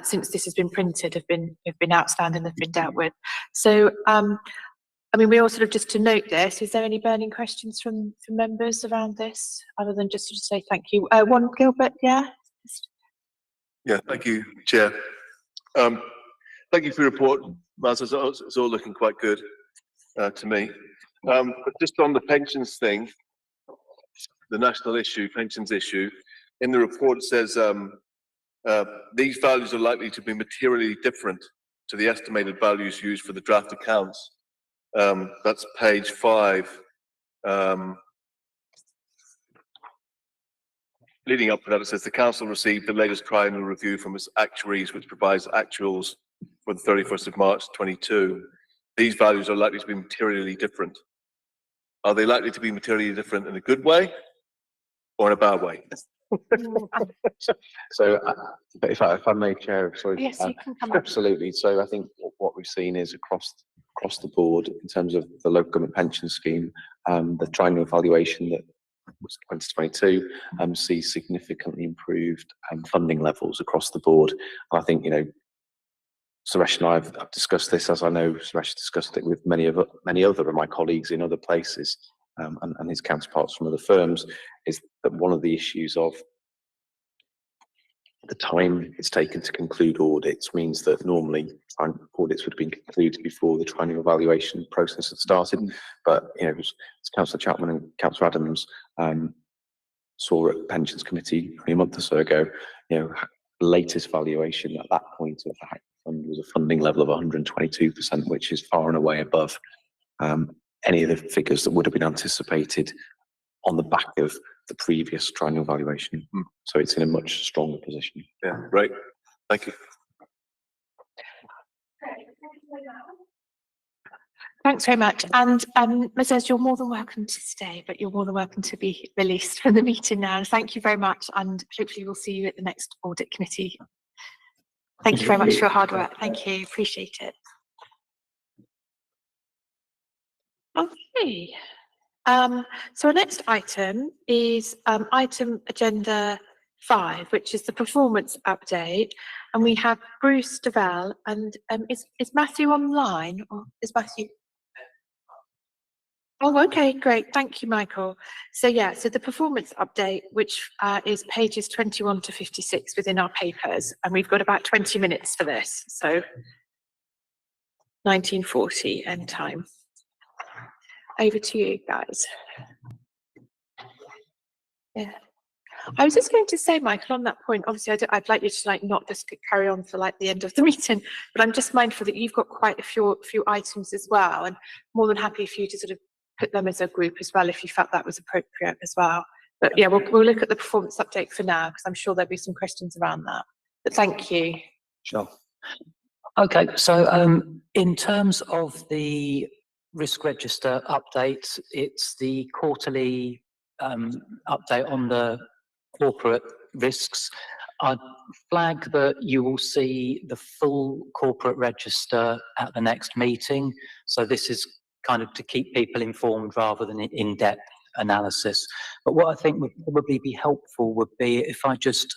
since this has been printed, have been outstanding, have been dealt with. So, I mean, we all sort of just to note this. Is there any burning questions from members around this, other than just to say thank you? One, Gilbert, yeah. Yeah, thank you, Chair. Thank you for your report, Miles. It's all looking quite good to me. But just on the pensions thing, the national issue, pensions issue, in the report it says these values are likely to be materially different to the estimated values used for the draft accounts. That's page 5. Leading up to that, it says the council received the latest triennial review from its actuaries, which provides actuals for the 31st of March 22. These values are likely to be materially different. Are they likely to be materially different in a good way or in a bad way? So, but if I may, Chair, sorry. Yes, you can come up. Absolutely. So I think what we've seen is across the board in terms of the local government pension scheme, the triennial evaluation that was 2022 sees significantly improved funding levels across the board. And I think, you know, Suresh and I have discussed this, as I know Suresh discussed it with many other of my colleagues in other places, and his counterparts from other firms, is that one of the issues of the time it's taken to conclude audits means that normally audits would have been concluded before the triennial evaluation process had started. But, you know, as Councillor Chapman and Councillor Adams saw at Pensions Committee a month or so ago, you know, the latest valuation at that point of the Hackney Fund was a funding level of 122%, which is far and away above any of the figures that would have been anticipated on the back of the previous triennial valuation. So it's in a much stronger position. Yeah, right. Thank you. Thanks very much. And Ms. Ez, you're more than welcome to stay, but you're more than welcome to be released from the meeting now. And thank you very much. And hopefully we'll see you at the next audit committee. Thank you very much for your hard work. Thank you. Appreciate it. Okay. So our next item is item agenda 5, which is the performance update. And we have Bruce Devell, and is Matthew online, or is Matthew? Oh, okay, great. Thank you, Michael. So yeah, so the performance update, which is pages 21 to 56 within our papers, and we've got about 20 minutes for this. So 1940 end time. Over to you guys. Yeah. I was just going to say, Michael, on that point, obviously I'd like you to like not just carry on for like the end of the meeting, but I'm just mindful that you've got quite a few items as well, and more than happy for you to sort of put them as a group as well if you felt that was appropriate as well. But yeah, we'll look at the performance update for now, because I'm sure there'll be some questions around that. But thank you. Sure. Okay, so in terms of the risk register update, it's the quarterly update on the corporate risks. I'd flag that you will see the full corporate register at the next meeting. So this is kind of to keep people informed rather than in-depth analysis. But what I think would probably be helpful would be if I just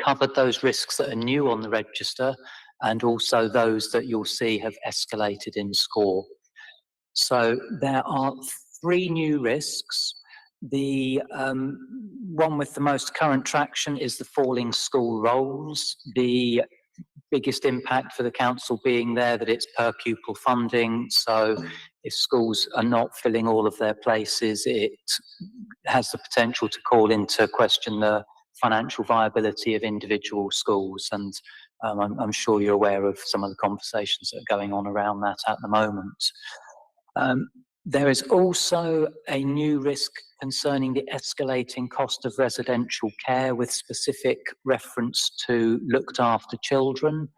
covered those risks that are new on the register, and also those that you'll see have escalated in score. So there are 3 new risks. The one with the most current traction is the falling school rolls. The biggest impact for the council being there that it's per pupil funding. So if schools are not filling all of their places, it has the potential to call into question the financial viability of individual schools. And I'm sure you're aware of some of the conversations that are going on around that at the moment. There is also a new risk concerning the escalating cost of residential care, with specific reference to looked after children.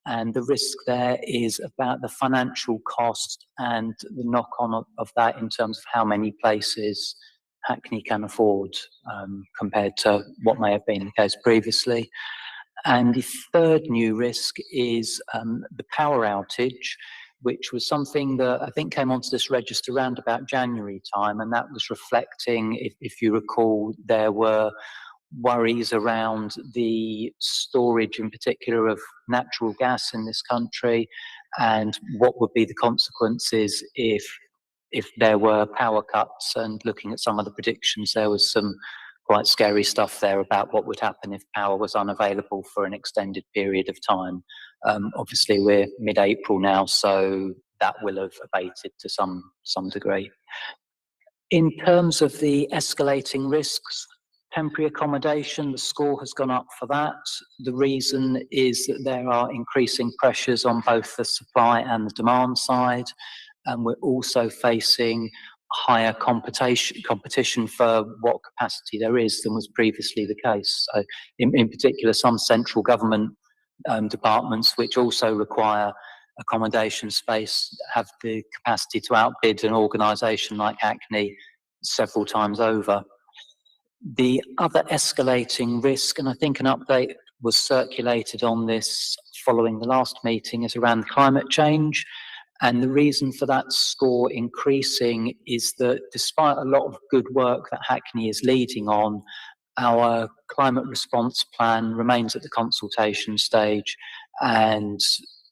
And the risk there is about the financial cost and the knock-on of that in terms of how many places Hackney can afford compared to what may have been the case previously. And the third new risk is the power outage, which was something that I think came onto this register around about January time, and that was reflecting, if you recall, there were worries around the storage in particular of natural gas in this country, and what would be the consequences if there were power cuts. And looking at some of the predictions, there was some quite scary stuff there about what would happen if power was unavailable for an extended period of time. Obviously, we're mid-April now, so that will have abated to some degree. In terms of the escalating risks, temporary accommodation, the score has gone up for that. The reason is that there are increasing pressures on both the supply and the demand side, and we're also facing higher competition for what capacity there is than was previously the case. So in particular, some central government departments, which also require accommodation space, have the capacity to outbid an organisation like Hackney several times over. The other escalating risk, and I think an update was circulated on this following the last meeting, is around climate change. And the reason for that score increasing is that despite a lot of good work that Hackney is leading on, our climate response plan remains at the consultation stage. And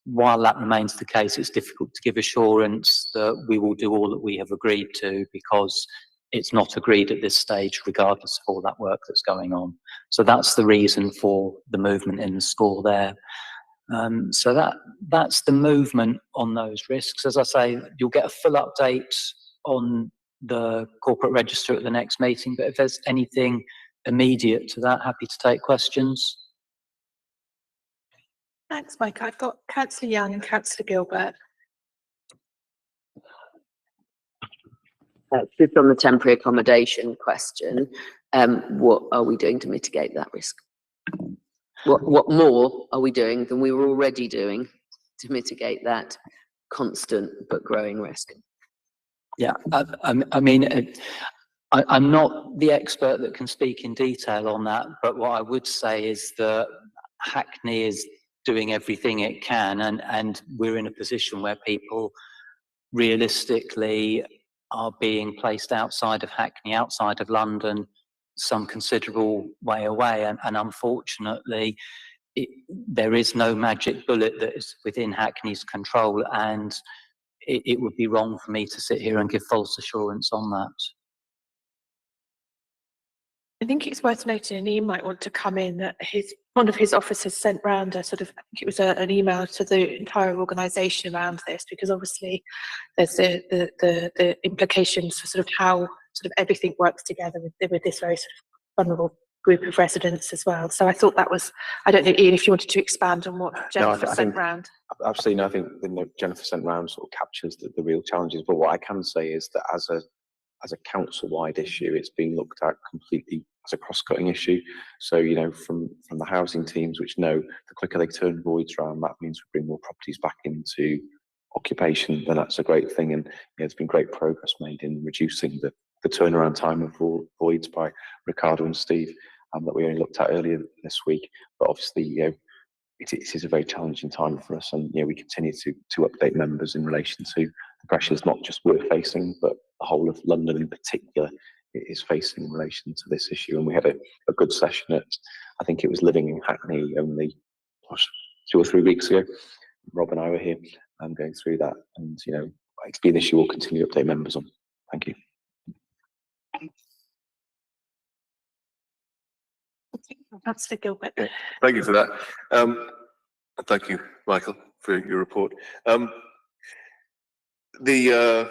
while that remains the case, it's difficult to give assurance that we will do all that we have agreed to, because it's not agreed at this stage, regardless of all that work that's going on. So that's the reason for the movement in the score there. So that's the movement on those risks. As I say, you'll get a full update on the corporate register at the next meeting, but if there's anything immediate to that, happy to take questions. Thanks, Mike. I've got Councillor Young and Councillor Gilbert. Just on the temporary accommodation question, what are we doing to mitigate that risk? What more are we doing than we were already doing to mitigate that constant but growing risk? Yeah, I mean, I'm not the expert that can speak in detail on that, but what I would say is that Hackney is doing everything it can, and we're in a position where people realistically are being placed outside of Hackney, outside of London, some considerable way away, and unfortunately there is no magic bullet that is within Hackney's control, and it would be wrong for me to sit here and give false assurance on that. I think it's worth noting, and he might want to come in, that one of his officers sent round a sort of, I think it was an email to the entire organisation around this, because obviously there's the implications for sort of how sort of everything works together with this very sort of vulnerable group of residents as well. So I thought that was, I don't know, Ian, if you wanted to expand on what Jennifer sent round. Absolutely, no, I think the note Jennifer sent round sort of captures the real challenges. But what I can say is that as a council-wide issue, it's being looked at completely as a cross-cutting issue. So, you know, from the housing teams, which know the quicker they turn voids around, that means we bring more properties back into occupation, then that's a great thing. And you know, there's been great progress made in reducing the turnaround time of voids by Ricardo and Steve, that we only looked at earlier this week. But obviously, you know, it is a very challenging time for us, and you know, we continue to update members in relation to the pressures not just we're facing, but the whole of London in particular is facing in relation to this issue. And we had a good session at, I think it was Living in Hackney only 2 or 3 weeks ago. Rob and I were here going through that, and you know, it's been an issue we'll continue to update members on. Thank you. Councillor Gilbert. Thank you for that. Thank you, Michael, for your report. The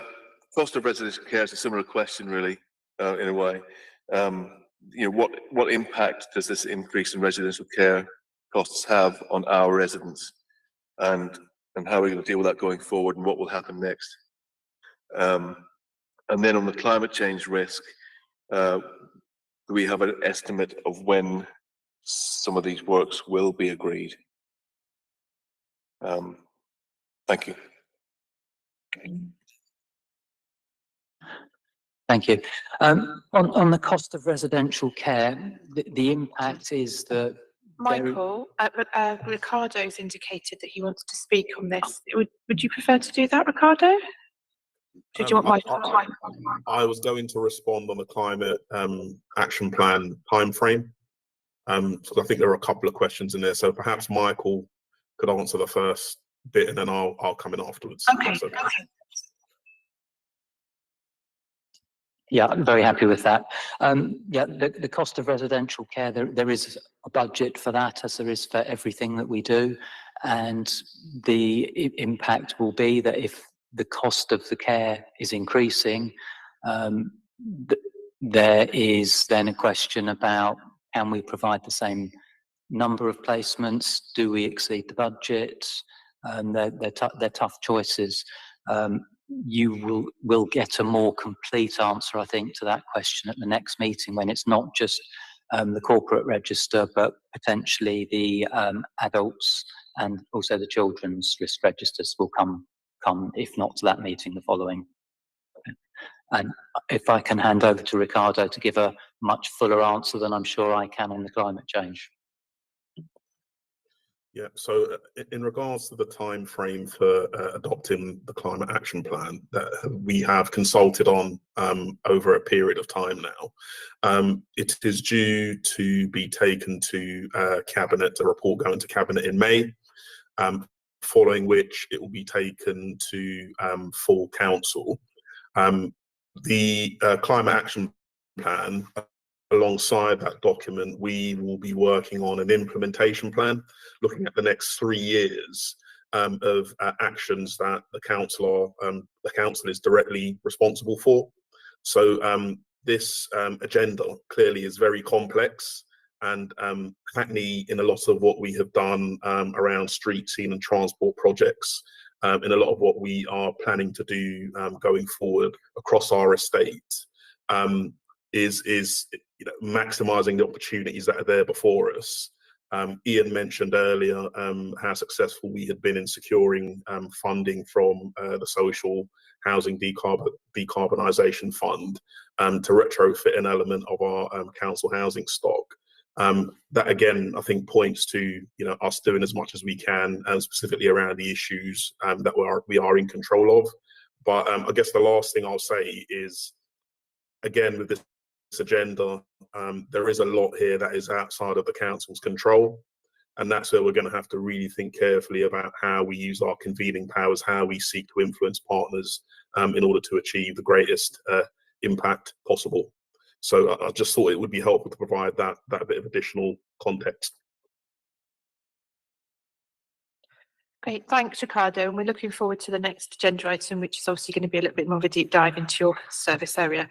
cost of residential care is a similar question, really, in a way. You know, what impact does this increase in residential care costs have on our residents, and how are we going to deal with that going forward, and what will happen next? And then on the climate change risk, do we have an estimate of when some of these works will be agreed? Thank you. Thank you. On the cost of residential care, the impact is that Michael, Ricardo's indicated that he wants to speak on this. Would you prefer to do that, Ricardo? Did you want Michael? I was going to respond on the climate action plan timeframe. So I think there are a couple of questions in there. So perhaps Michael could answer the first bit, and then I'll come in afterwards. Okay. Yeah, I'm very happy with that. Yeah, the cost of residential care, there is a budget for that, as there is for everything that we do. And the impact will be that if the cost of the care is increasing, there is then a question about, can we provide the same number of placements? Do we exceed the budget? They're tough choices. You will get a more complete answer, I think, to that question at the next meeting, when it's not just the corporate register, but potentially the adults and also the children's risk registers will come, if not to that meeting, the following. And if I can hand over to Ricardo to give a much fuller answer than I'm sure I can on the climate change. Yeah, so in regards to the time frame for adopting the climate action plan that we have consulted on over a period of time now, it is due to be taken to cabinet, a report going to cabinet in May, following which it will be taken to full council. The climate action plan, alongside that document, we will be working on an implementation plan, looking at the next 3 years of actions that the council is directly responsible for. So this agenda clearly is very complex, and Hackney, in a lot of what we have done around street, scene and transport projects, in a lot of what we are planning to do going forward across our estate, is maximising the opportunities that are there before us. Ian mentioned earlier how successful we had been in securing funding from the Social Housing Decarbonisation Fund to retrofit an element of our council housing stock. That again, I think, points to us doing as much as we can, specifically around the issues that we are in control of. But I guess the last thing I'll say is, again, with this agenda, there is a lot here that is outside of the council's control, and that's where we're going to have to really think carefully about how we use our convening powers, how we seek to influence partners in order to achieve the greatest impact possible. So I just thought it would be helpful to provide that bit of additional context. Great, thanks, Ricardo. And we're looking forward to the next agenda item, which is obviously going to be a little bit more of a deep dive into your service area.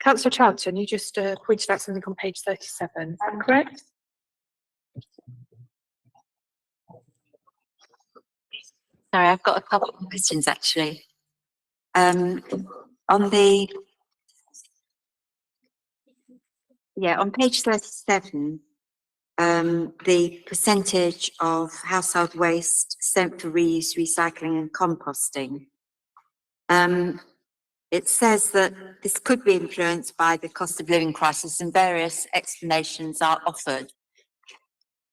Councillor Charlton, you just pointed out something on page 37, is that correct? Sorry, I've got a couple of questions actually. On page 37, the percentage of household waste sent for reuse, recycling and composting. It says that this could be influenced by the cost of living crisis, and various explanations are offered.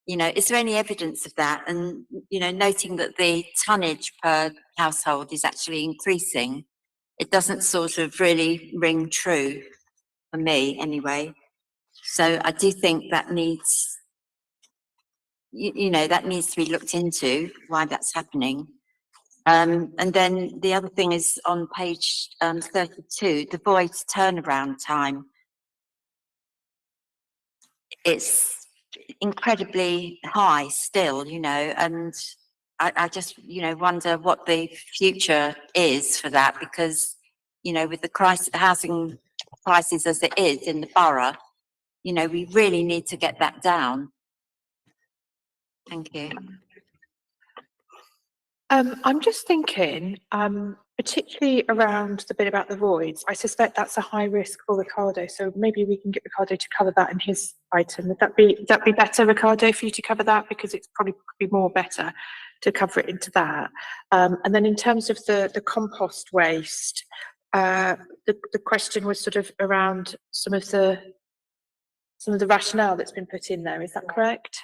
Is there any evidence of that? And, noting that the tonnage per household is actually increasing, it doesn't sort of really ring true for me anyway. So I do think that needs, that needs to be looked into, why that's happening. And then the other thing is on page 32, the void turnaround time. It's incredibly high still, and I just, wonder what the future is for that, because, with the housing crisis as it is in the borough, we really need to get that down. Thank you. I'm just thinking, particularly around the bit about the voids, I suspect that's a high risk for Ricardo, so maybe we can get Ricardo to cover that in his item. Would that be better, Ricardo, for you to cover that? Because it's probably be more better to cover it into that. And then in terms of the compost waste, the question was sort of around some of the rationale that's been put in there. Is that correct?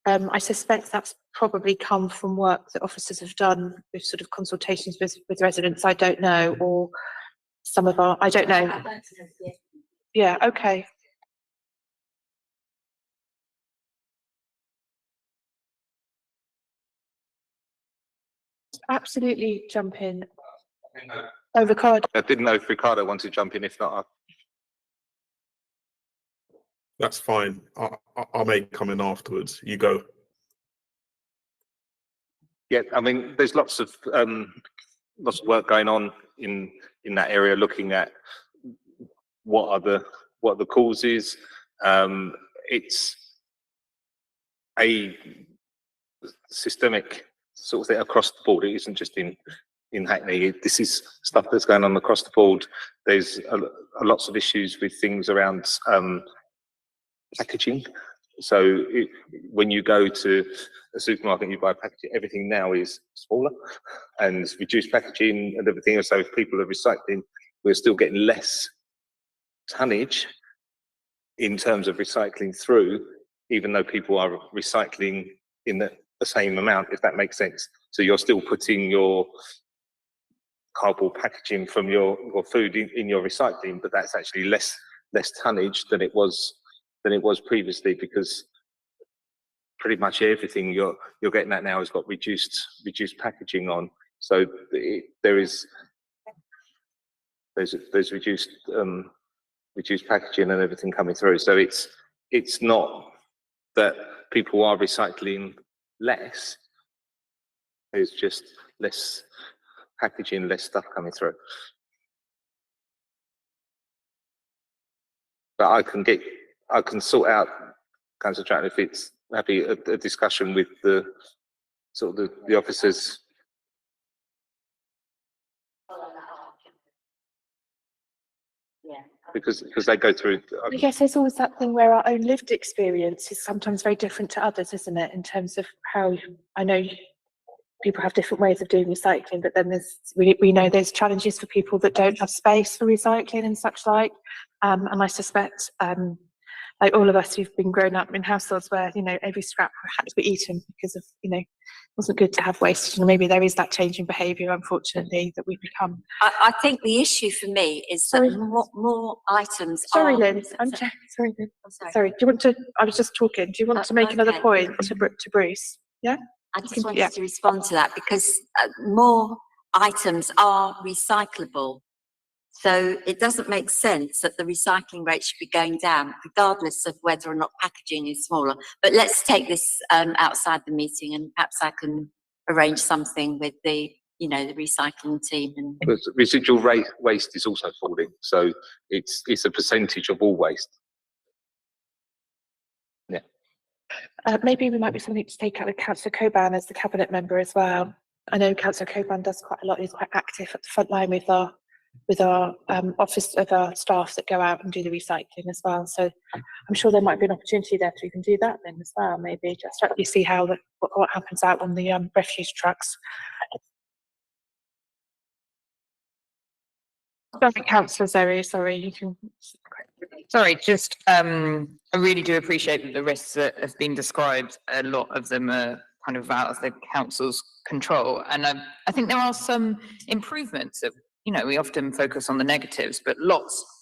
I suspect that's probably come from work that officers have done with sort of consultations with residents, I don't know, or some of our, I don't know. Yeah, okay. Absolutely jump in. Oh, Ricardo. I didn't know if Ricardo wanted to jump in, if not, That's fine. I may come in afterwards. You go. yeah, I mean, there's lots of work going on in that area, looking at what are the causes. It's a systemic sort of thing across the board. It isn't just in Hackney. This is stuff that's going on across the board. There's lots of issues with things around packaging, So when you go to a supermarket and you buy packaging, everything now is smaller and reduced packaging and everything else. So if people are recycling, we're still getting less tonnage in terms of recycling through, even though people are recycling in the same amount, if that makes sense. So you're still putting your cardboard packaging from your food in your recycling, but that's actually less tonnage than it was previously, because pretty much everything you're getting at now has got reduced packaging on. So there's reduced packaging and everything coming through. So it's not that people are recycling less, it's just less packaging, less stuff coming through. But I can sort out, Councillor Stratton, if it's happy, a discussion with the sort of the officers. Yeah. Because they go through. I guess there's always that thing where our own lived experience is sometimes very different to others, isn't it? In terms of how, I know people have different ways of doing recycling, but then we know there's challenges for people that don't have space for recycling and such like. And I suspect, like all of us who've been grown up in households where, you know, every scrap had to be eaten because of, you know, it wasn't good to have waste. And maybe there is that change in behaviour, unfortunately, that we've become. I think the issue for me is that more items Sorry, are... Lynn. Sorry, Lynn. Sorry. Do you want to? I was just talking. Do you want to make another okay. point to Bruce? Yeah. I just wanted to respond to that, because more items are recyclable. So it doesn't make sense that the recycling rate should be going down, regardless of whether or not packaging is smaller. But let's take this outside the meeting, and perhaps I can arrange something with the, you know, the recycling team. And But residual waste is also falling, so it's a percentage of all waste. Yeah. Maybe we might be something to take out with Councillor Coban as the cabinet member as well. I know Councillor Coban does quite a lot. He's quite active at the front line with our office of our staff that go out and do the recycling as well. So I'm sure there might be an opportunity there to even do that then as well. Maybe just actually see how what happens out on the refuse trucks. Sorry, Councillor Zoe. Sorry, you can. Sorry, just I really do appreciate that the risks that have been described, a lot of them are kind of out of the council's control, and I think there are some improvements that, you know, we often focus on the negatives, but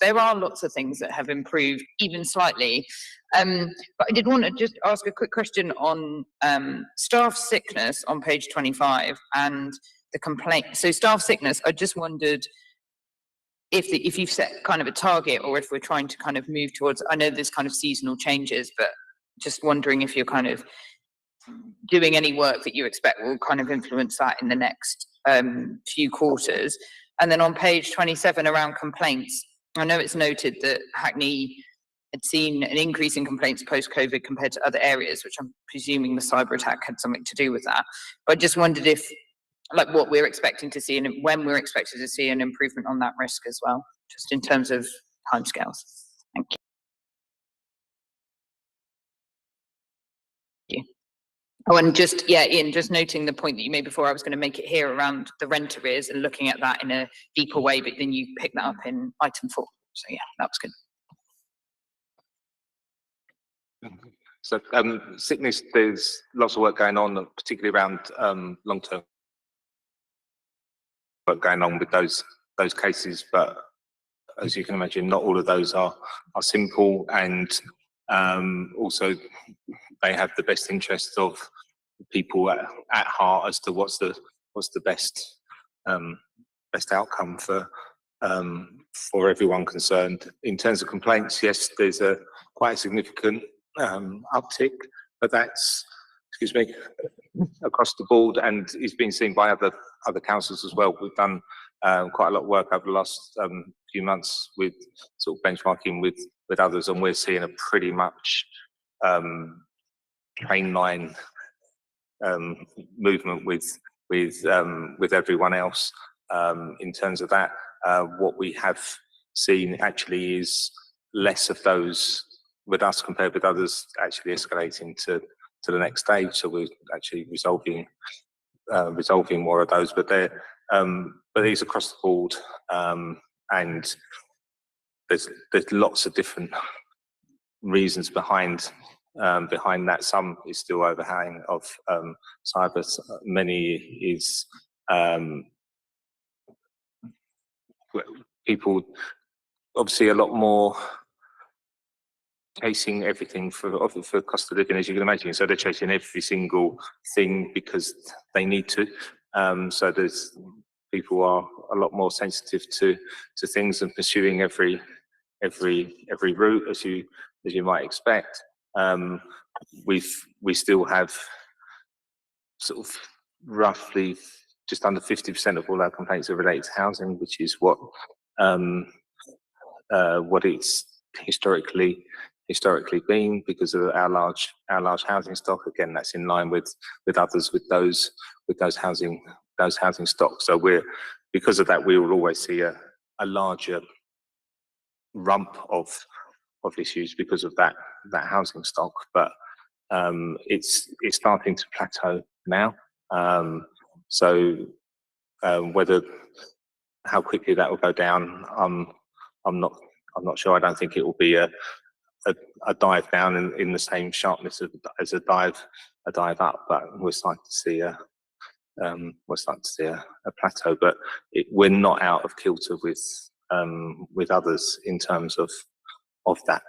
there are lots of things that have improved even slightly. But I did want to just ask a quick question on staff sickness on page 25 and the complaint. So staff sickness, I just wondered if you've set kind of a target, or if we're trying to kind of move towards, I know there's kind of seasonal changes, but just wondering if you're kind of doing any work that you expect will kind of influence that in the next few quarters. And then on page 27 around complaints, I know it's noted that Hackney had seen an increase in complaints post-COVID compared to other areas, which I'm presuming the cyber attack had something to do with that. But I just wondered if, like, what we're expecting to see and when we're expected to see an improvement on that risk as well, just in terms of timescales. Thank you. Oh, and just, yeah, Ian, just noting the point that you made before, I was going to make it here around the rent arrears and looking at that in a deeper way, but then you picked that up in item 4. So yeah, that was good. So sickness, there's lots of work going on, particularly around long-term work going on with those cases, but as you can imagine, not all of those are simple, and also they have the best interests of people at heart as to what's the best outcome for everyone concerned. In terms of complaints, yes, there's a quite a significant uptick, but that's, excuse me, across the board, and is being seen by other councils as well. We've done quite a lot of work over the last few months with sort of benchmarking with others, and we're seeing a pretty much train line movement with everyone else. In terms of that, what we have seen actually is less of those with us compared with others actually escalating to the next stage. So we're actually resolving more of those, but these across the board, and there's lots of different reasons behind that. Some is still overhang of cyber. Many is people obviously a lot more chasing everything for cost of living, as you can imagine. So they're chasing every single thing because they need to. So there's people are a lot more sensitive to things and pursuing every route as you might expect. We still have sort of roughly just under 50% of all our complaints are related to housing, which is what it's historically been because of our large housing stock. Again, that's in line with others with those housing stocks. So because of that, we will always see a larger rump of issues because of that housing stock. But it's starting to plateau now. How quickly that will go down, I'm not sure. I don't think it will be a dive down in the same sharpness as a dive up, but we're starting to see a plateau. But we're not out of kilter with others in terms of that.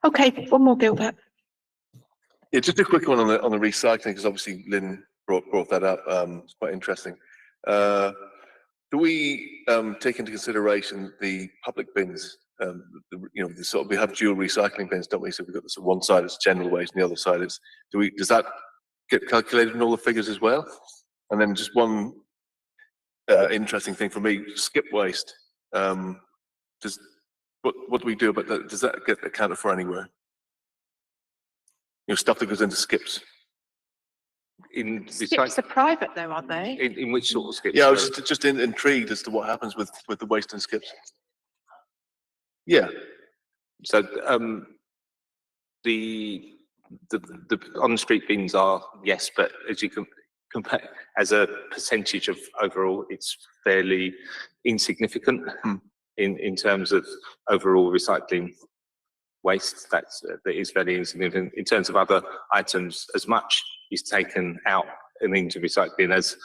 Okay, one more, Gilbert. Yeah, just a quick one on the recycling, because obviously Lynn brought that up. It's quite interesting. Do we take into consideration the public bins? We have dual recycling bins, don't we? So we've got this one side is general waste, and the other side is. Does that get calculated in all the figures as well? And then just one interesting thing for me: skip waste. What do we do about that? Does that get accounted for anywhere? Stuff that goes into skips. Skips are private though, aren't they? In which sort of skips? Yeah, I was just intrigued as to what happens with the waste and skips. Yeah. So the on-street bins are, yes, but as you can compare as a percentage of overall, it's fairly insignificant in terms of overall recycling waste. That is very insignificant. In terms of other items, as much is taken out and into recycling as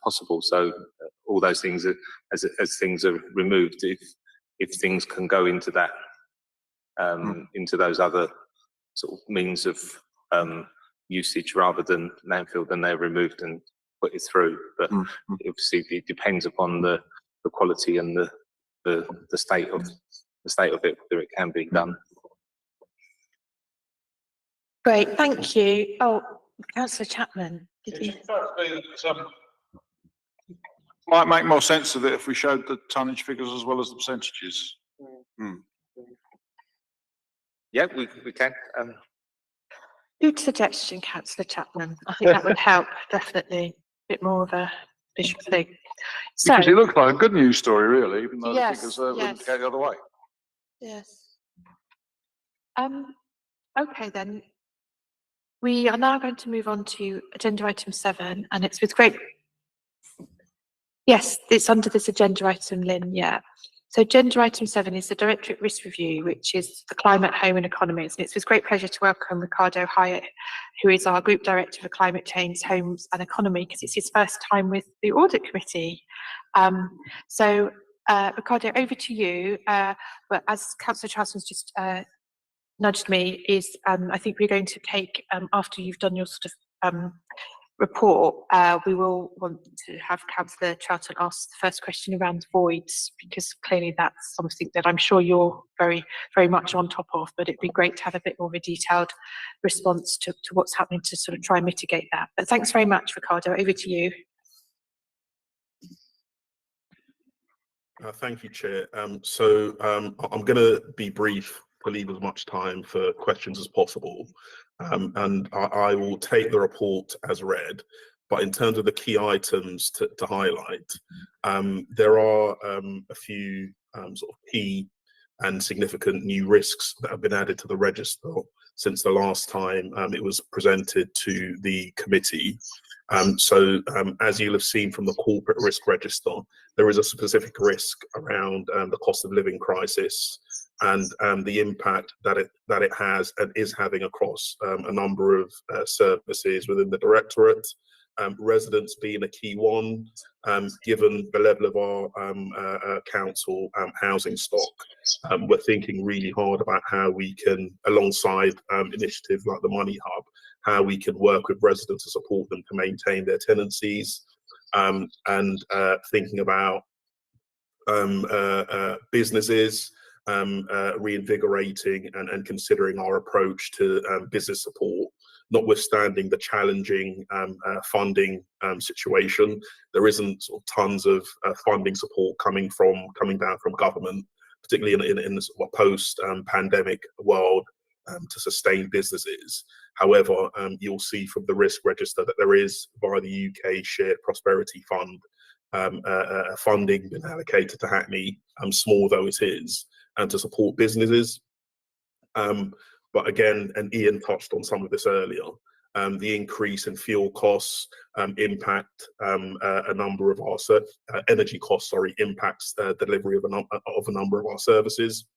possible. So all those things as things are removed, if things can go into that into those other sort of means of usage rather than landfill, then they're removed and put it through. But obviously it depends upon the quality and the state of it, whether it can be done. Great, thank you. Oh, Councillor Chapman, did you? Might make more sense of it if we showed the tonnage figures as well as the percentages. Yeah, we can. Good suggestion, Councillor Chapman. I think that would help, definitely. A bit more of a visual thing. So, Because it looks like a good news story, really, even though yes, the figures would indicate the other way. yes. Okay then. We are now going to move on to agenda item 7, and it's with great. Yes, it's under this agenda item, Lynn. Yeah. So agenda item 7 is the Directorate Risk Review, which is the climate, home and economies. And it's with great pleasure to welcome Ricardo Hyatt, who is our Group Director for Climate Change, Homes and Economy, because it's his first time with the Audit Committee. Ricardo, over to you. But as Councillor Charleston's just nudged me, is I think we're going to take, after you've done your sort of report, we will want to have Councillor Charlton ask the first question around voids, because clearly that's something that I'm sure you're very, very much on top of, but it'd be great to have a bit more of a detailed response to what's happening to sort of try and mitigate that. But thanks very much, Ricardo. Over to you. Thank you, Chair. I'm going to be brief to leave as much time for questions as possible. And I will take the report as read, But in terms of the key items to highlight, there are a few sort of key and significant new risks that have been added to the register since the last time it was presented to the committee. As you'll have seen from the corporate risk register, there is a specific risk around the cost of living crisis and the impact that it has and is having across a number of services within the directorate. Residents being a key one, given the level of our council housing stock. We're thinking really hard about how we can, alongside initiatives like the Money Hub, how we can work with residents to support them to maintain their tenancies, and thinking about businesses reinvigorating and considering our approach to business support. Notwithstanding the challenging funding situation, there isn't sort of tons of funding support coming down from government, particularly in the sort of post-pandemic world, to sustain businesses. However, you'll see from the risk register that there is, via the UK Shared Prosperity Fund, funding been allocated to Hackney, small though it is, and to support businesses. But again, and Ian touched on some of this earlier, the increase in fuel costs impact a number of our energy costs, impacts delivery of a number of our services.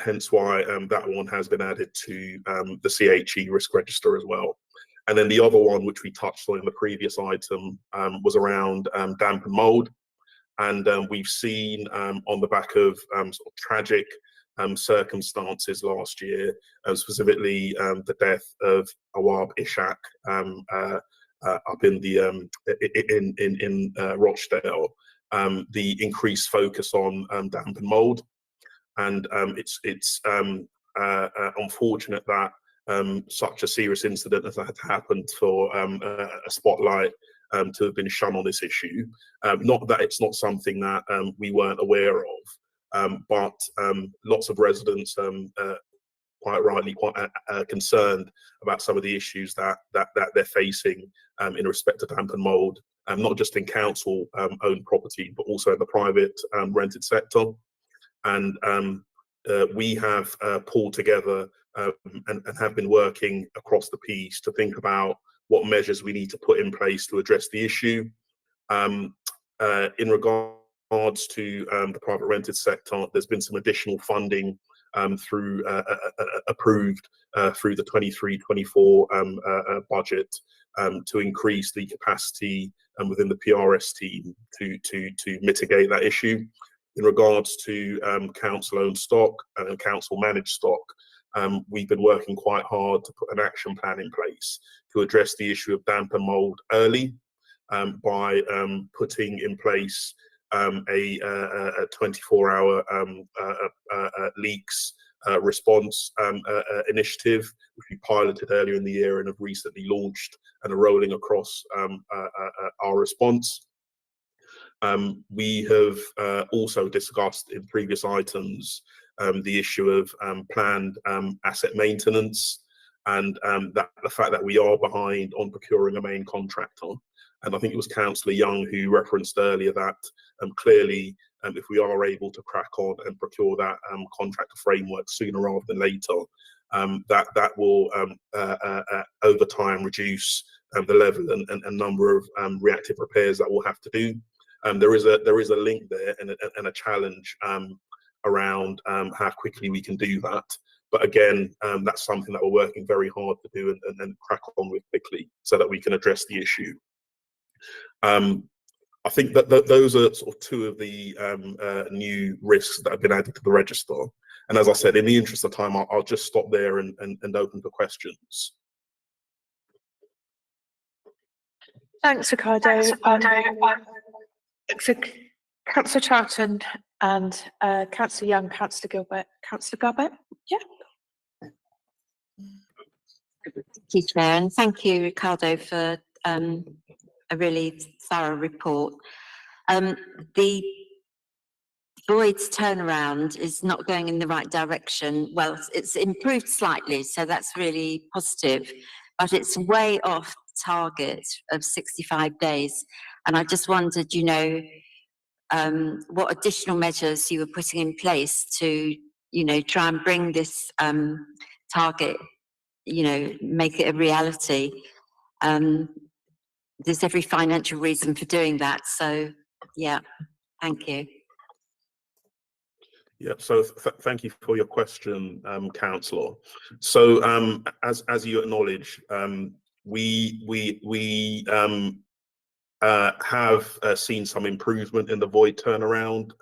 Hence why that one has been added to the CHE risk register as well. And then the other one, which we touched on in the previous item, was around damp and mould. And we've seen on the back of sort of tragic circumstances last year, specifically the death of Awab Ishaq up in Rochdale, the increased focus on damp and mould. And it's unfortunate that such a serious incident has had happened for a spotlight to have been shone on this issue. Not that it's not something that we weren't aware of, but lots of residents quite rightly quite concerned about some of the issues that they're facing in respect to damp and mould, not just in council owned property, but also in the private rented sector. And we have pulled together and have been working across the piece to think about what measures we need to put in place to address the issue. In regards to the private rented sector, there's been some additional funding through approved through the 23-24 budget to increase the capacity within the PRS team to mitigate that issue. In regards to council-owned stock and council-managed stock, we've been working quite hard to put an action plan in place to address the issue of damp and mould early by putting in place a 24-hour leaks response initiative, which we piloted earlier in the year and have recently launched and are rolling across our response. We have also discussed in previous items the issue of planned asset maintenance and that the fact that we are behind on procuring a main contractor. And I think it was Councillor Young who referenced earlier that clearly if we are able to crack on and procure that contractor framework sooner rather than later, that will over time reduce the level and number of reactive repairs that we'll have to do. There is a link there and a challenge around how quickly we can do that. But again, that's something that we're working very hard to do and crack on with quickly so that we can address the issue. I think that those are sort of two of the new risks that have been added to the register. And as I said, in the interest of time, I'll just stop there and open for questions. Thanks, Ricardo. So Councillor Charlton and Councillor Young, Councillor Gilbert. Councillor Gilbert, yeah. Thank you, Chair, and thank you, Ricardo, for a really thorough report. The Boyd's turnaround is not going in the right direction. Well, it's improved slightly, so that's really positive, but it's way off target of 65 days. And I just wondered, you know, what additional measures you were putting in place to, you know, try and bring this target, you know, make it a reality. There's every financial reason for doing that. So, yeah, thank you. Yeah, so thank you for your question, Councillor. So as you acknowledge, we have seen some improvement in the void turnaround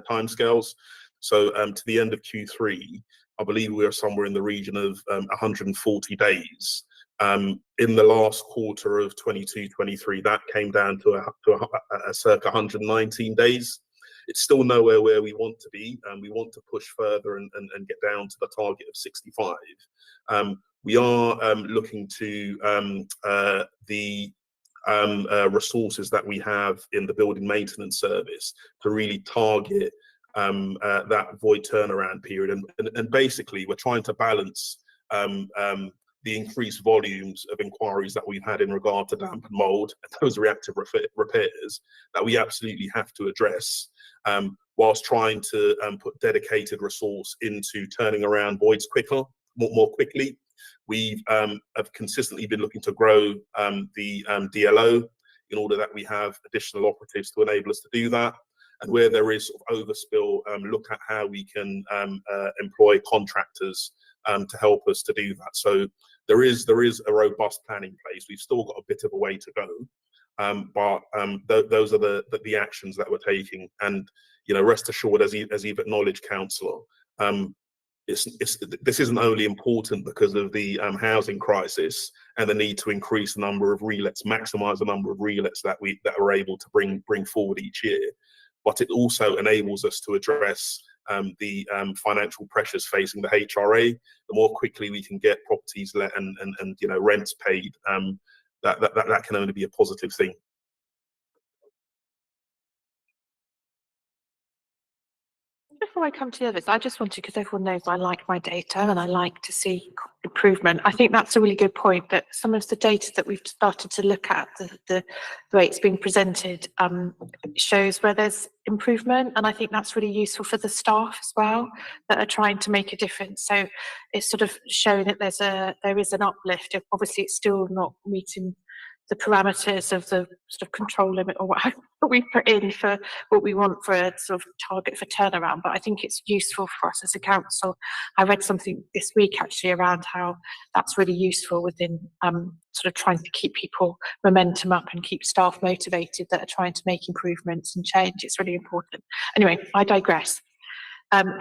timescales. So to the end of Q3, I believe we are somewhere in the region of 140 days. In the last quarter of 22-23, that came down to a circa 119 days. It's still nowhere where we want to be, and we want to push further and get down to the target of 65. We are looking to the resources that we have in the building maintenance service to really target that void turnaround period. And basically, we're trying to balance the increased volumes of inquiries that we've had in regard to damp and mould and those reactive repairs that we absolutely have to address, whilst trying to put dedicated resource into turning around voids quicker, more quickly. We have consistently been looking to grow the DLO in order that we have additional operatives to enable us to do that. And where there is sort of overspill, look at how we can employ contractors to help us to do that. So there is a robust plan in place. We've still got a bit of a way to go, but those are the actions that we're taking. And you know, rest assured, as you've acknowledged, Councillor, this isn't only important because of the housing crisis and the need to increase the number of relets, maximise the number of relets that are able to bring forward each year, but it also enables us to address the financial pressures facing the HRA. The more quickly we can get properties let and you know, rents paid, that can only be a positive thing. Before I come to the others, I just wanted, because everyone knows I like my data and I like to see improvement. I think that's a really good point, that some of the data that we've started to look at, the way it's being presented, shows where there's improvement. And I think that's really useful for the staff as well, that are trying to make a difference. So it's sort of showing that there is an uplift. Obviously, it's still not meeting the parameters of the sort of control limit or what we put in for what we want for a sort of target for turnaround. But I think it's useful for us as a council. I read something this week actually around how that's really useful within sort of trying to keep people momentum up and keep staff motivated that are trying to make improvements and change. It's really important. Anyway, I digress.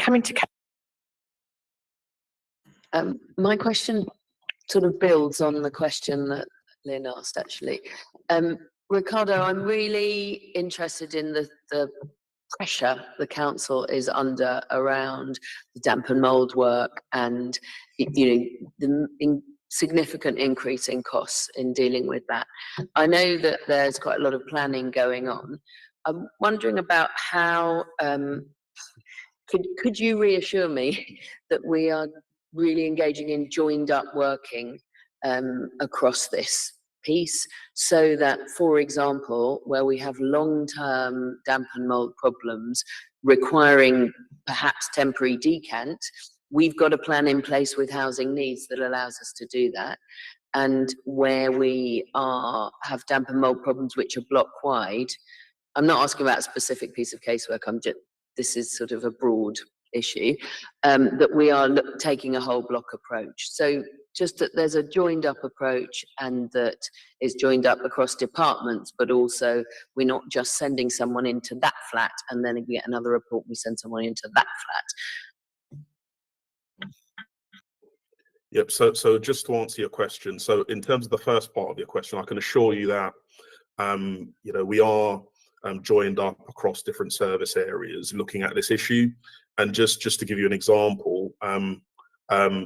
Coming to my question sort of builds on the question that Lynn asked, actually. Ricardo, I'm really interested in the pressure the council is under around the damp and mould work and, you know, the significant increase in costs in dealing with that. I know that there's quite a lot of planning going on. I'm wondering about how, could you reassure me that we are really engaging in joined up working across this piece, so that, for example, where we have long-term damp and mould problems requiring perhaps temporary decant, we've got a plan in place with housing needs that allows us to do that. And where we have damp and mould problems which are block wide, I'm not asking about a specific piece of casework, this is sort of a broad issue, that we are taking a whole block approach. So just that there's a joined up approach and that it's joined up across departments, but also we're not just sending someone into that flat and then we get another report, we send someone into that flat. Yep, so just to answer your question, so in terms of the first part of your question, I can assure you that you know, we are joined up across different service areas looking at this issue. And just to give you an example,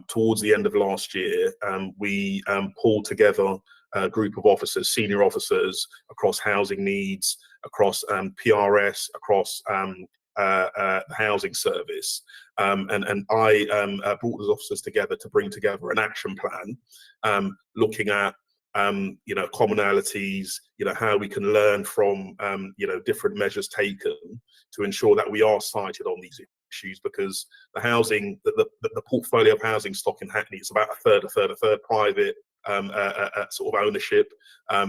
towards the end of last year, we pulled together a group of officers, senior officers across housing needs, across PRS, across the housing service. And I brought those officers together to bring together an action plan, looking at you know, commonalities, you know, how we can learn from, you know, different measures taken to ensure that we are cited on these issues, because the housing, the portfolio of housing stock in Hackney is about a third private sort of ownership.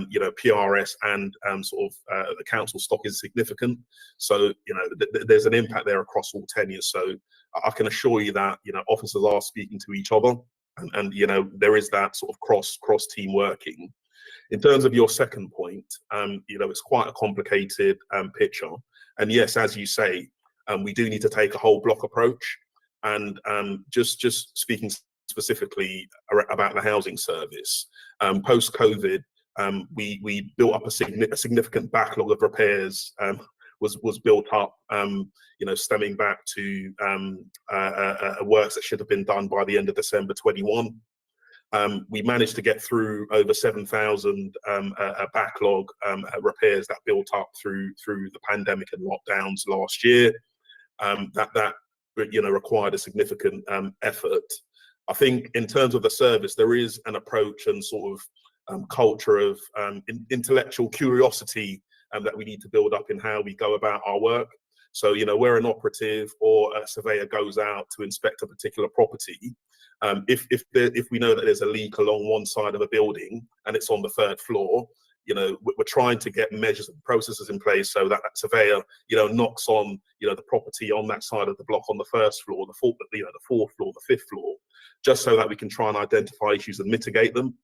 You know, PRS and sort of the council stock is significant. So, you know, there's an impact there across all tenures. So I can assure you that, you know, officers are speaking to each other, and you know, there is that sort of cross team working. In terms of your second point, you know, it's quite a complicated picture. And yes, as you say, we do need to take a whole block approach. And just speaking specifically about the housing service, post-COVID, we built up a significant backlog of repairs. Was built up, you know, stemming back to works that should have been done by the end of December 21. We managed to get through over 7,000 backlog repairs that built up through the pandemic and lockdowns last year. That you know, required a significant effort. I think in terms of the service, there is an approach and sort of culture of intellectual curiosity that we need to build up in how we go about our work. So, you know, where an operative or a surveyor goes out to inspect a particular property, if we know that there's a leak along one side of a building and it's on the 3rd floor, you know, we're trying to get measures and processes in place so that that surveyor, you know, knocks on, you know, the property on that side of the block on the 1st floor, the 4th floor, the 5th floor, just so that we can try and identify issues and mitigate them.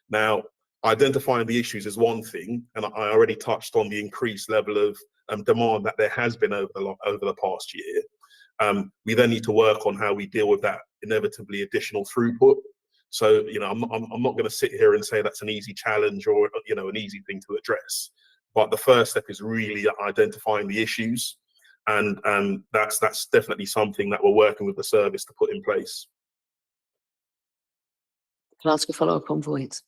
Now, identifying the issues is one thing, and I already touched on the increased level of demand that there has been over the past year. We then need to work on how we deal with that inevitably additional throughput. So, you know, I'm not going to sit here and say that's an easy challenge or, you know, an easy thing to address. But the first step is really identifying the issues, and that's definitely something that we're working with the service to put in place. Can I ask a follow-up on voids?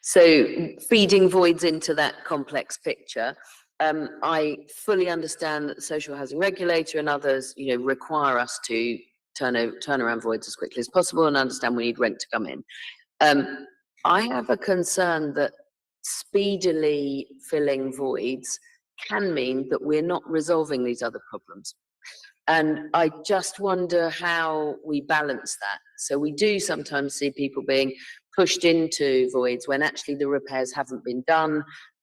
So feeding voids into that complex picture, I fully understand that the social housing regulator and others, you know, require us to turn around voids as quickly as possible, and understand we need rent to come in. I have a concern that speedily filling voids can mean that we're not resolving these other problems. And I just wonder how we balance that. So we do sometimes see people being pushed into voids when actually the repairs haven't been done.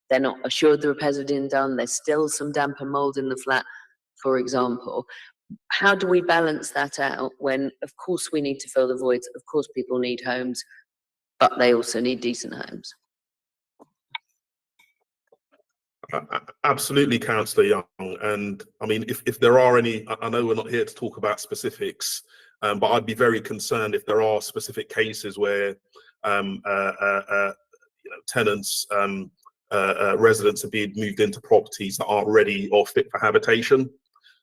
They're not assured the repairs have been done. There's still some damp and mold in the flat, for example. How do we balance that out when, of course, we need to fill the voids? Of course, people need homes, but they also need decent homes. Absolutely, Councillor Young. And I mean, if there are any, I know we're not here to talk about specifics, but I'd be very concerned if there are specific cases where you know, tenants, residents are being moved into properties that aren't ready or fit for habitation,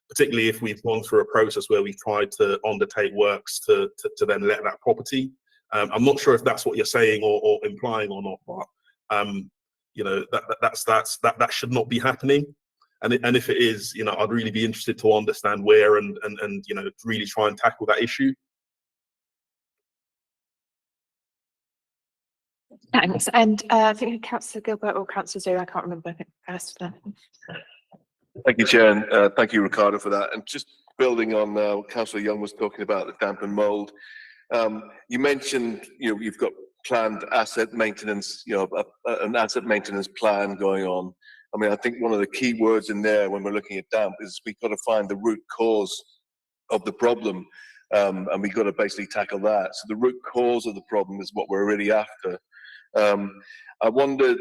particularly if we've gone through a process where we've tried to undertake works to then let that property. I'm not sure if that's what you're saying or implying or not, but you know, that should not be happening. And if it is, you know, I'd really be interested to understand where and you know, really try and tackle that issue. Thanks. And I think Councillor Gilbert or Councillor Zhu, I can't remember. I think first. Thank you, Chair, and thank you, Ricardo, for that. And just building on what Councillor Young was talking about, the damp and mould. You mentioned, you know, you've got planned asset maintenance, you know, an asset maintenance plan going on. I mean, I think one of the key words in there when we're looking at damp is we've got to find the root cause of the problem, and we've got to basically tackle that. So the root cause of the problem is what we're really after. I wondered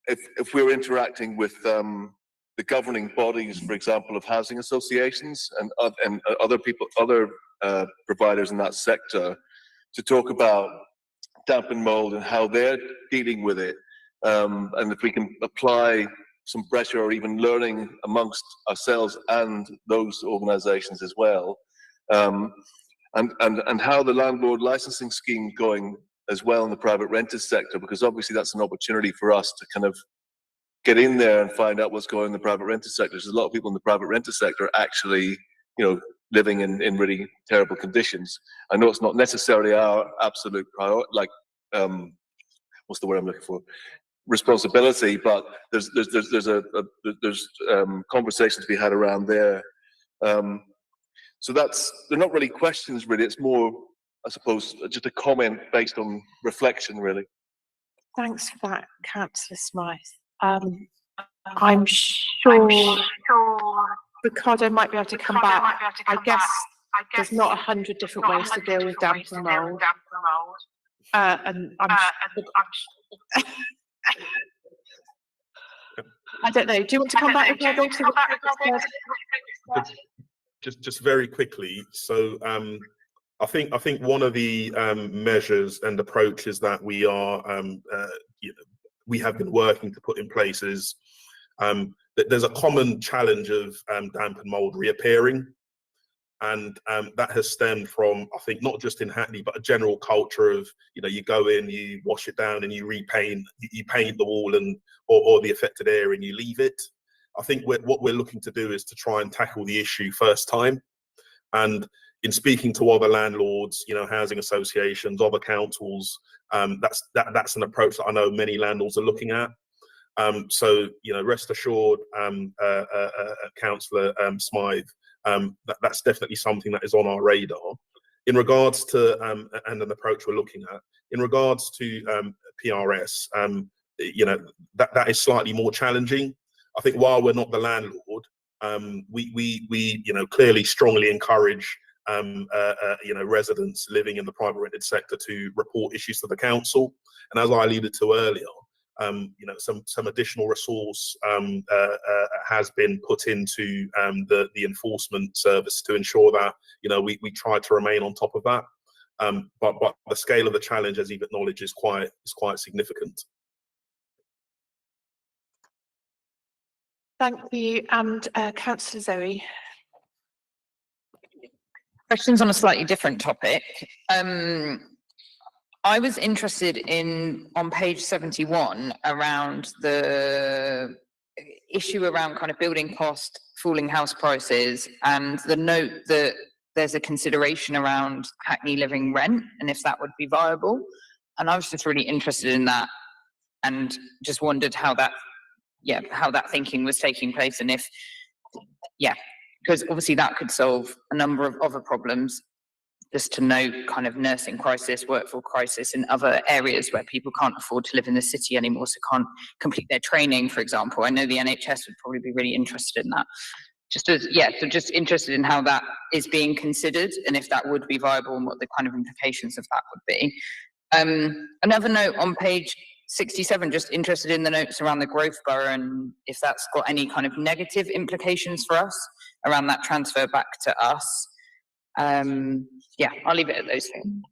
if we're interacting with the governing bodies, for example, of housing associations and other people, other providers in that sector, to talk about damp and mold and how they're dealing with it, and if we can apply some pressure or even learning amongst ourselves and those organisations as well, and how the landlord licensing scheme going as well in the private renters sector, because obviously that's an opportunity for us to kind of get in there and find out what's going on in the private renter sector. There's a lot of people in the private renter sector actually, you know, living in really terrible conditions. I know it's not necessarily our absolute priority, like what's the word I'm looking for? Responsibility, but there's conversations to be had around there. So they're not really questions really. It's more, I suppose, just a comment based on reflection really. Thanks for that, Councillor Smythe. I'm sure Ricardo might be able to come back. I guess there's not 100 different ways to deal with damp and mould. And I don't know. Do you want to come back, Ricardo? Just very quickly. So I think one of the measures and approaches that we are we have been working to put in place is that there's a common challenge of damp and mould reappearing. And that has stemmed from, I think, not just in Hackney, but a general culture of, you go in, you wash it down and you repaint, you paint the wall or the affected area and you leave it. I think what we're looking to do is to try and tackle the issue first time. And in speaking to other landlords, housing associations, other councils, that's an approach that I know many landlords are looking at. So, rest assured, Councillor Smythe, that's definitely something that is on our radar. In regards to, and an approach we're looking at, in regards to PRS, that is slightly more challenging. I think while we're not the landlord, we clearly strongly encourage residents living in the private rented sector to report issues to the council. And as I alluded to earlier, some additional resource has been put into the enforcement service to ensure that we try to remain on top of that. But the scale of the challenge, as you've acknowledged, is quite significant. Thank you. And Councillor Zoe. Questions on a slightly different topic. I was interested on page 71 around the issue around kind of building cost, falling house prices, and the note that there's a consideration around Hackney living rent and if that would be viable. And I was just really interested in that and just wondered how that thinking was taking place, and if, because obviously that could solve a number of other problems. Just to note, kind of nursing crisis, workforce crisis in other areas where people can't afford to live in the city anymore, so can't complete their training, for example. I know the NHS would probably be really interested in that. So just interested in how that is being considered and if that would be viable and what the kind of implications of that would be. Another note on page 67, just interested in the notes around the growth borough and if that's got any kind of negative implications for us around that transfer back to us. I'll leave it at those things.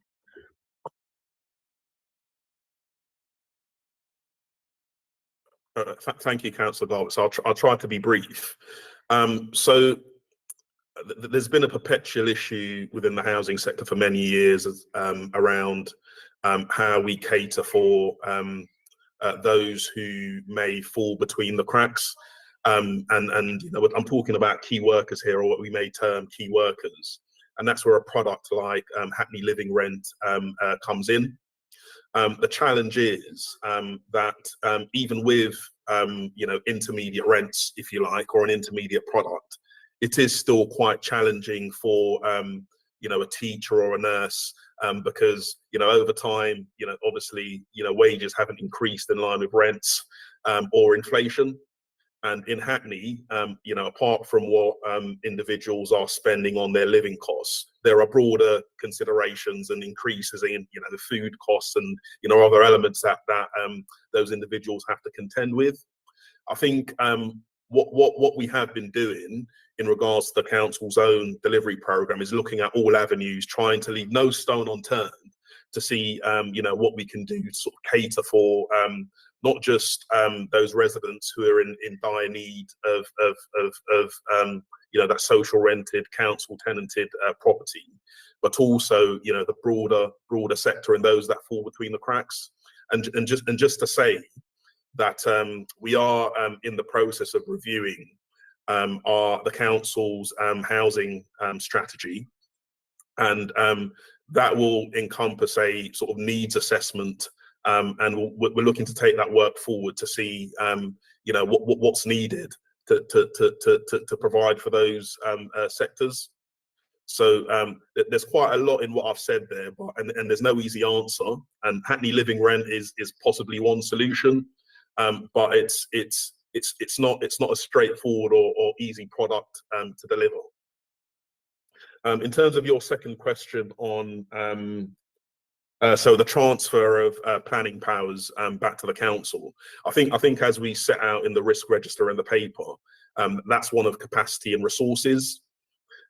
Thank you, Councillor Barwick. So I'll try to be brief. So there's been a perpetual issue within the housing sector for many years around how we cater for those who may fall between the cracks. And I'm talking about key workers here, or what we may term key workers. And that's where a product like Hackney Living Rent comes in. The challenge is that even with intermediate rents, if you like, or an intermediate product, it is still quite challenging for a teacher or a nurse because over time obviously wages haven't increased in line with rents or inflation. And in Hackney, apart from what individuals are spending on their living costs, there are broader considerations and increases in, the food costs and, other elements that those individuals have to contend with. I think what we have been doing in regards to the council's own delivery programme is looking at all avenues, trying to leave no stone unturned to see, what we can do to sort of cater for not just those residents who are in dire need of that social rented, council tenanted property, but also the broader sector and those that fall between the cracks. And just to say that we are in the process of reviewing the council's housing strategy. And that will encompass a sort of needs assessment, and we're looking to take that work forward to see, you know, what's needed to provide for those sectors. So there's quite a lot in what I've said there, but and there's no easy answer. And Hackney Living Rent is possibly one solution, but it's not a straightforward or easy product to deliver. In terms of your second question on so the transfer of planning powers back to the council, I think as we set out in the risk register in the paper, that's one of capacity and resources.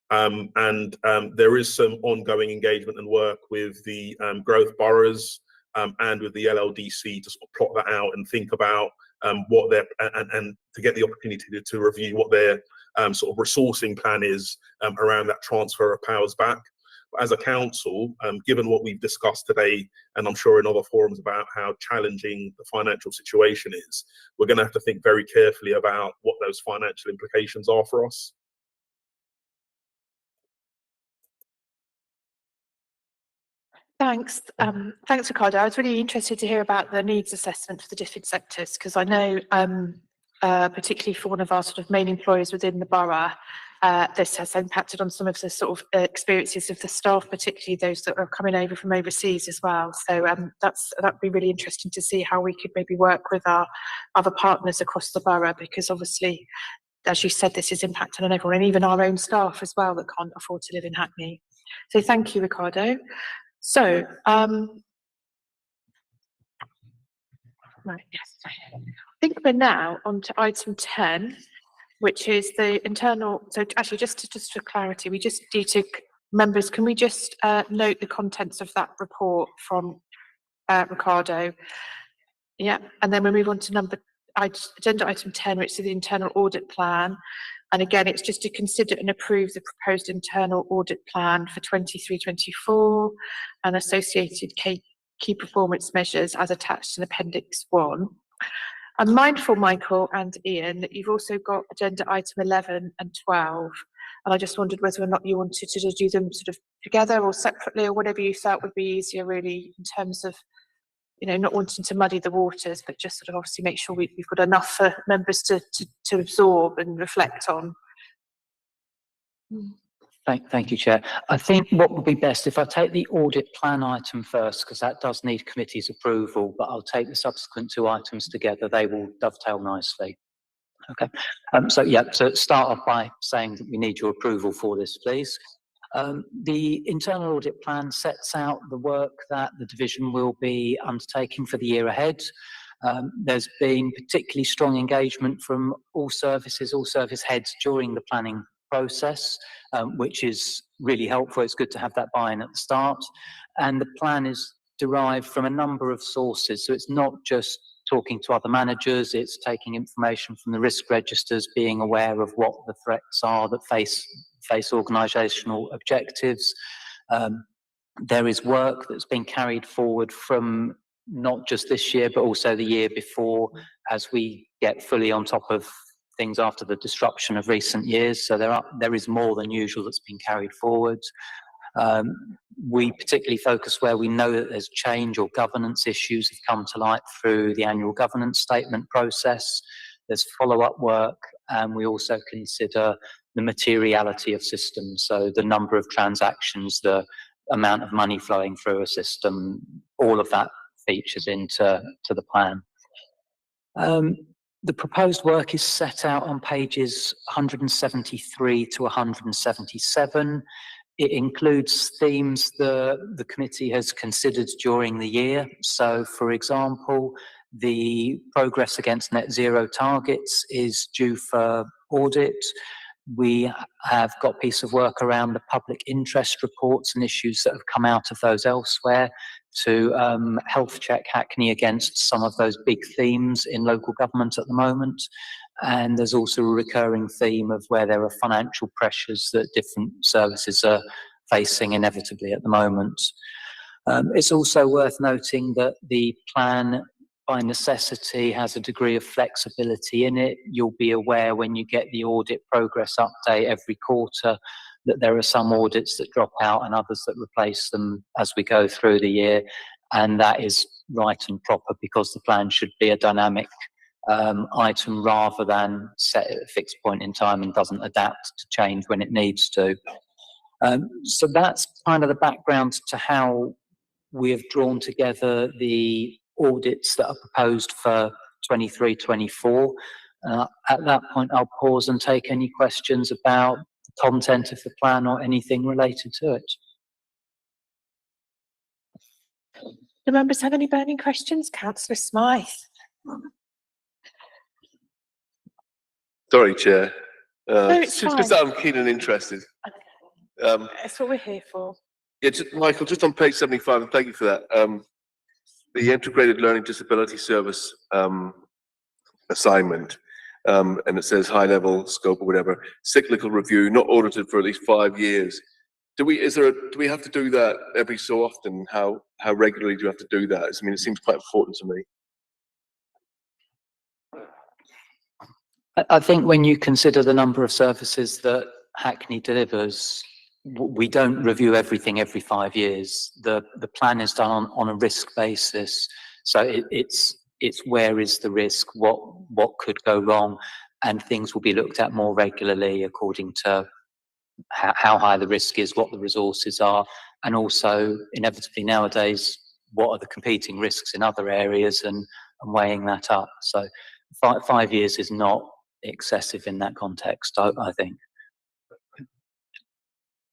There is some ongoing engagement and work with the growth boroughs and with the LLDC to sort of plot that out and think about what their and to get the opportunity to review what their sort of resourcing plan is around that transfer of powers back. But as a council, given what we've discussed today, and I'm sure in other forums about how challenging the financial situation is, we're going to have to think very carefully about what those financial implications are for us. Thanks. Thanks, Ricardo. I was really interested to hear about the needs assessment for the different sectors, because I know, particularly for one of our sort of main employers within the borough, this has impacted on some of the sort of experiences of the staff, particularly those that are coming over from overseas as well. So that'd be really interesting to see how we could maybe work with our other partners across the borough, because obviously, as you said, this is impacting on everyone, and even our own staff as well that can't afford to live in Hackney. So thank you, Ricardo. So, right, yes. I think we're now on to item 10, which is the internal. So actually, just for clarity, we just need to, members, can we just note the contents of that report from Ricardo? Yeah, and then we move on to agenda item 10, which is the internal audit plan. And again, it's just to consider and approve the proposed internal audit plan for 23-24 and associated key performance measures as attached in Appendix 1. I'm mindful, Michael and Ian, that you've also got agenda item 11 and 12. And I just wondered whether or not you wanted to do them sort of together or separately, or whatever you felt would be easier, really, in terms of, you know, not wanting to muddy the waters, but just sort of obviously make sure we've got enough for members to absorb and reflect on. Thank you, Chair. I think what would be best if I take the audit plan item first, because that does need committee's approval, but I'll take the subsequent two items together. They will dovetail nicely. Okay. So start off by saying that we need your approval for this, please. The internal audit plan sets out the work that the division will be undertaking for the year ahead. There's been particularly strong engagement from all service heads during the planning process, which is really helpful. It's good to have that buy-in at the start. And the plan is derived from a number of sources. So it's not just talking to other managers, it's taking information from the risk registers, being aware of what the threats are that face organisational objectives. There is work that's been carried forward from not just this year, but also the year before, as we get fully on top of things after the disruption of recent years. So there is more than usual that's been carried forward. We particularly focus where we know that there's change or governance issues have come to light through the annual governance statement process. There's follow-up work, and we also consider the materiality of systems, so the number of transactions, the amount of money flowing through a system, all of that features into the plan. The proposed work is set out on pages 173 to 177. It includes themes the committee has considered during the year. So, for example, the progress against net zero targets is due for audit. We have got a piece of work around the public interest reports and issues that have come out of those elsewhere to health check Hackney against some of those big themes in local government at the moment. And there's also a recurring theme of where there are financial pressures that different services are facing inevitably at the moment. It's also worth noting that the plan by necessity has a degree of flexibility in it. You'll be aware when you get the audit progress update every quarter that there are some audits that drop out and others that replace them as we go through the year. And that is right and proper because the plan should be a dynamic item rather than set at a fixed point in time and doesn't adapt to change when it needs to. So that's kind of the background to how we have drawn together the audits that are proposed for 23-24. At that point, I'll pause and take any questions about the content of the plan or anything related to it. Do members have any burning questions? Councillor Smythe. Sorry, Chair. It's Just fine. that I'm keen and interested. That's what we're here for. Yeah, Michael, just on page 75, and thank you for that. The Integrated Learning Disability Service assignment, and it says high level scope or whatever, cyclical review, not audited for at least 5 years. Do we have to do that every so often? How regularly do you have to do that? I mean, it seems quite important to me. I think when you consider the number of services that Hackney delivers, we don't review everything every 5 years. The plan is done on a risk basis. So it's where is the risk, what could go wrong, and things will be looked at more regularly according to how high the risk is, what the resources are, and also inevitably nowadays, what are the competing risks in other areas and weighing that up. So 5 years is not excessive in that context, I think.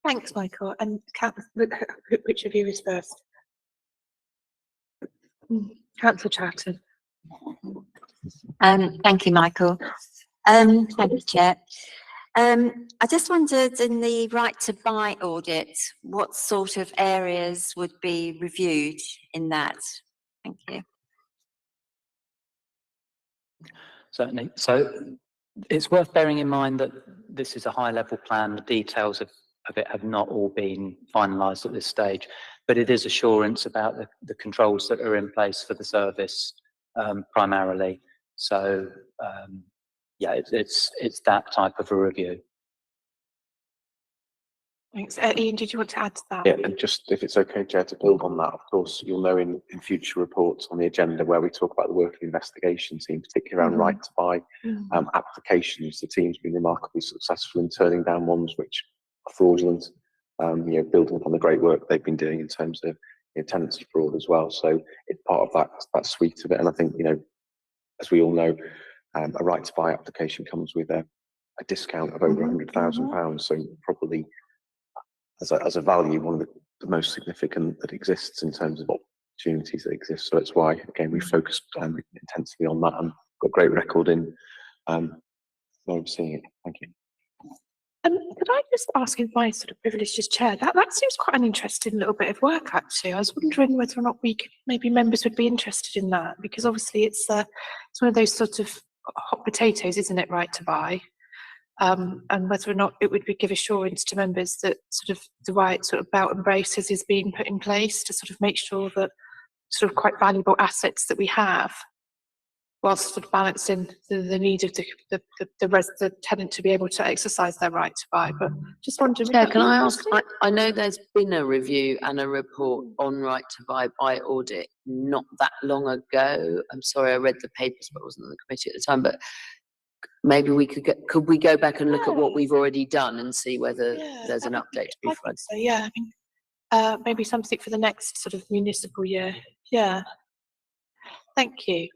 Thanks, Michael. And which of you is first? Councillor Chatton. Thank you, Michael. Thank you, Chair. I just wondered, in the right to buy audit, what sort of areas would be reviewed in that? Thank you. Certainly. So it's worth bearing in mind that this is a high level plan. The details of it have not all been finalised at this stage, but it is assurance about the controls that are in place for the service primarily. So yeah, it's that type of a review. Thanks. Ian, did you want to add to that? Yeah, and just if it's okay, Chair, to build on that, of course, you'll know in future reports on the agenda where we talk about the work of the investigation team, particularly around right to buy applications. The team's been remarkably successful in turning down ones which are fraudulent, building upon the great work they've been doing in terms of tenancy fraud as well. So it's part of that suite of it. And I think, as we all know, a right to buy application comes with a discount of over £100,000. So probably as a value, one of the most significant that exists in terms of opportunities that exist. So that's why, again, we focused intensely on that and got a great record in overseeing it. Thank you. Could I just ask, in my sort of privilege as chair, that seems quite an interesting little bit of work, actually. I was wondering whether or not maybe members would be interested in that, because obviously it's one of those sort of hot potatoes, isn't it, right to buy? And whether or not it would give assurance to members that sort of the right sort of belt and braces is being put in place to sort of make sure that sort of quite valuable assets that we have, whilst sort of balancing the need of the tenant to be able to exercise their right to buy. But just wondering. Yeah, can I ask? I know there's been a review and a report on right to buy by audit not that long ago. I'm sorry, I read the papers, but I wasn't on the committee at the time. But maybe could we go back and look at what we've already done and see whether there's an update to be provided? So yeah, I mean, maybe something for the next sort of municipal year. Yeah. Thank you.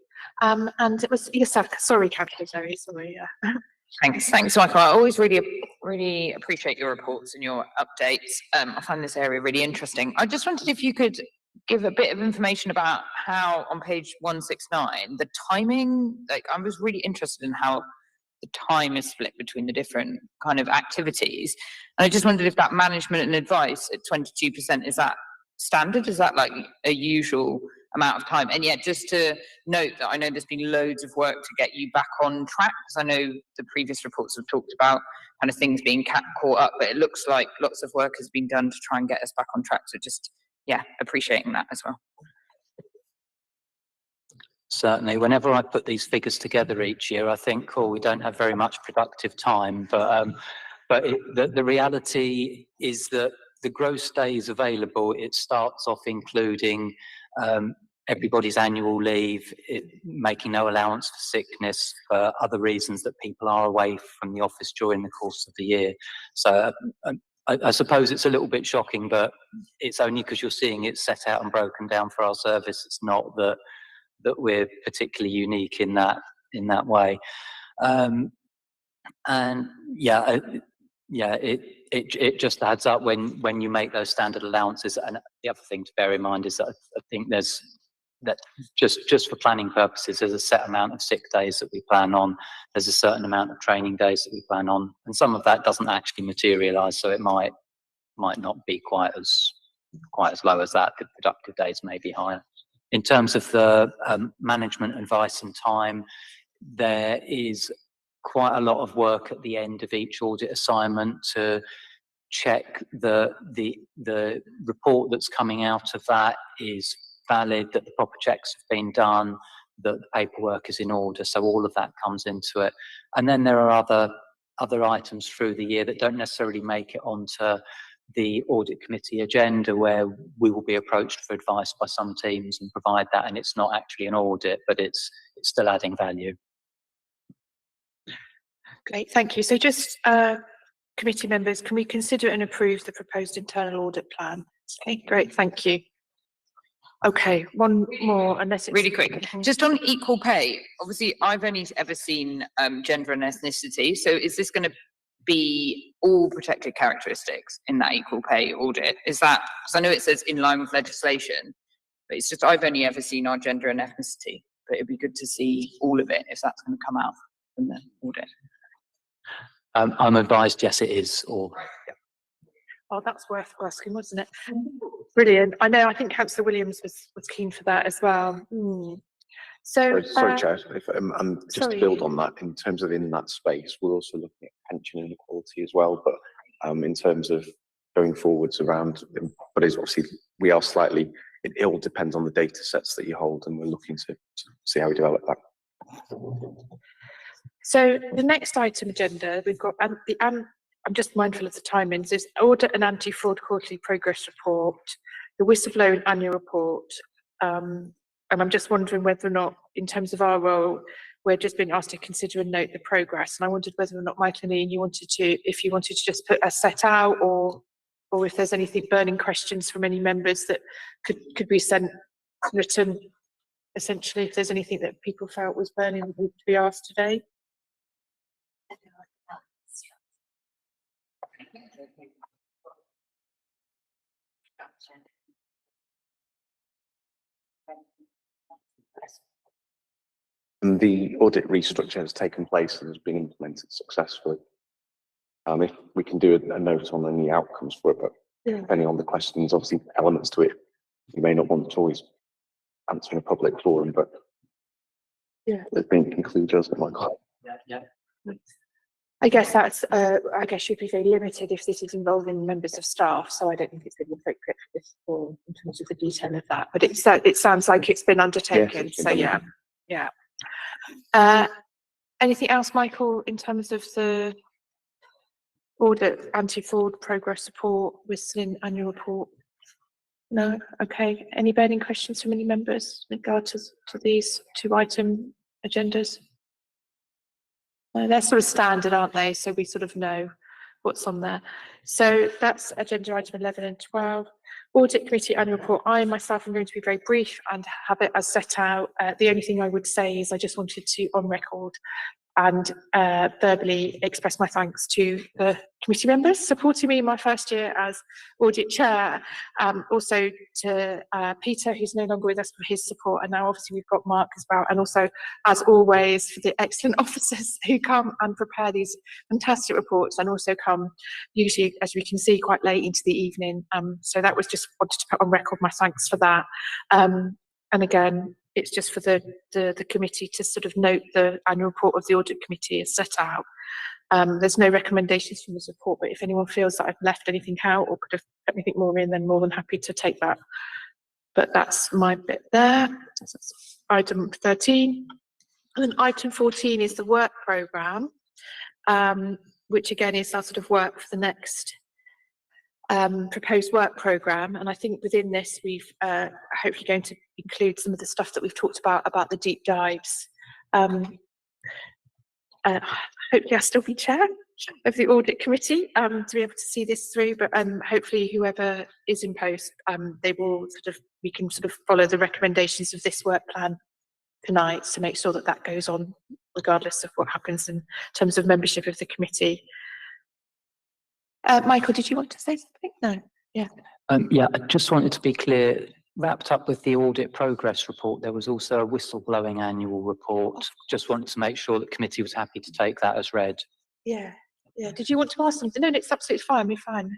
And it was yourself. Sorry, Councillor Zoe. Sorry. Yeah. Thanks, Michael. I always really appreciate your reports and your updates. I find this area really interesting. I just wondered if you could give a bit of information about how on page 169 the timing. Like, I was really interested in how the time is split between the different kind of activities. And I just wondered if that management and advice at 22%, is that standard? Is that like a usual amount of time? And yet, just to note that I know there's been loads of work to get you back on track, because I know the previous reports have talked about kind of things being caught up, but it looks like lots of work has been done to try and get us back on track. So just, yeah, appreciating that as well. Certainly, whenever I put these figures together each year, I think, oh, we don't have very much productive time. But But the reality is that the gross days available, it starts off including everybody's annual leave, making no allowance for sickness for other reasons that people are away from the office during the course of the year. So I suppose it's a little bit shocking, but it's only because you're seeing it set out and broken down for our service. It's not that we're particularly unique in that way. And it just adds up when you make those standard allowances. And the other thing to bear in mind is that I think there's that just for planning purposes, there's a set amount of sick days that we plan on. There's a certain amount of training days that we plan on, and some of that doesn't actually materialise, so it might not be quite as low as that. The productive days may be higher. In terms of the management advice and time, there is quite a lot of work at the end of each audit assignment to check the report that's coming out of that is valid, that the proper checks have been done, that the paperwork is in order. So all of that comes into it. And then there are other items through the year that don't necessarily make it onto the audit committee agenda, where we will be approached for advice by some teams and provide that. And it's not actually an audit, but it's still adding value. Great, thank you. So just committee members, can we consider and approve the proposed internal audit plan? Okay, great, thank you. Okay, one more, unless it's really quick. Just on equal pay, obviously I've only ever seen gender and ethnicity. So is this going to be all protected characteristics in that equal pay audit? Is that, because I know it says in line with legislation, but it's just I've only ever seen our gender and ethnicity, but it'd be good to see all of it if that's going to come out from the audit. I'm advised, yes, it is. Or oh, that's worth asking, wasn't it? Brilliant. I know. I think Councillor Williams was keen for that as well. So, sorry, Chair, and just sorry. to build on that, in terms of in that space, we're also looking at pension inequality as well. But in terms of going forwards around, but it's obviously we are slightly. It all depends on the data sets that you hold, and we're looking to see how we develop that. So the next item agenda, we've got I'm just mindful of the timings, is audit and anti-fraud quarterly progress report, the whistleblower annual report, and I'm just wondering whether or not, in terms of our role, we're just being asked to consider and note the progress. And I wondered whether or not, Michael and Ian, if you wanted to just put a set out, or if there's anything burning questions from any members that could be sent written, essentially, if there's anything that people felt was burning to be asked today. And the audit restructure has taken place and has been implemented successfully. If we can do a note on any outcomes for it, but depending on the questions, obviously elements to it, you may not want to always answer in a public forum, but it's been concluded, hasn't it, Michael? Yeah. I guess that's, I guess should be very limited if this is involving members of staff, so I don't think it's really appropriate for this forum in terms of the detail of that, but it sounds like it's been undertaken, Yes, so yeah. Anything else, Michael, in terms of the audit, anti-fraud progress report, whistling annual report? No? Okay. Any burning questions from any members in regard to these two item agendas? They're sort of standard, aren't they? So we sort of know what's on there. So that's agenda item 11 and 12. Audit Committee annual report. I myself am going to be very brief and have it as set out. The only thing I would say is I just wanted to, on record, and verbally express my thanks to the committee members supporting me in my first year as audit chair. Also to Peter, who's no longer with us, for his support, and now obviously we've got Mark as well, and also, as always, for the excellent officers who come and prepare these fantastic reports, and also come usually, as we can see, quite late into the evening. So that was just wanted to put on record my thanks for that. And again, it's just for the committee to sort of note the annual report of the audit committee is set out. There's no recommendations from this report, but if anyone feels that I've left anything out or could have put anything more in, then more than happy to take that. But that's my bit there. So that's item 13. And then item 14 is the work programme. which again is our sort of work for the next proposed work programme. And I think within this, we've hopefully going to include some of the stuff that we've talked about the deep dives. Hopefully I'll still be chair of the audit committee to be able to see this through, but hopefully whoever is in post, we can sort of follow the recommendations of this work plan tonight to make sure that that goes on regardless of what happens in terms of membership of the committee. Michael, did you want to say something? No. Yeah. Yeah, I just wanted to be clear, wrapped up with the audit progress report, there was also a whistleblowing annual report. Just wanted to make sure that committee was happy to take that as read. Yeah. Yeah. Did you want to ask something? No, it's absolutely fine. We're fine.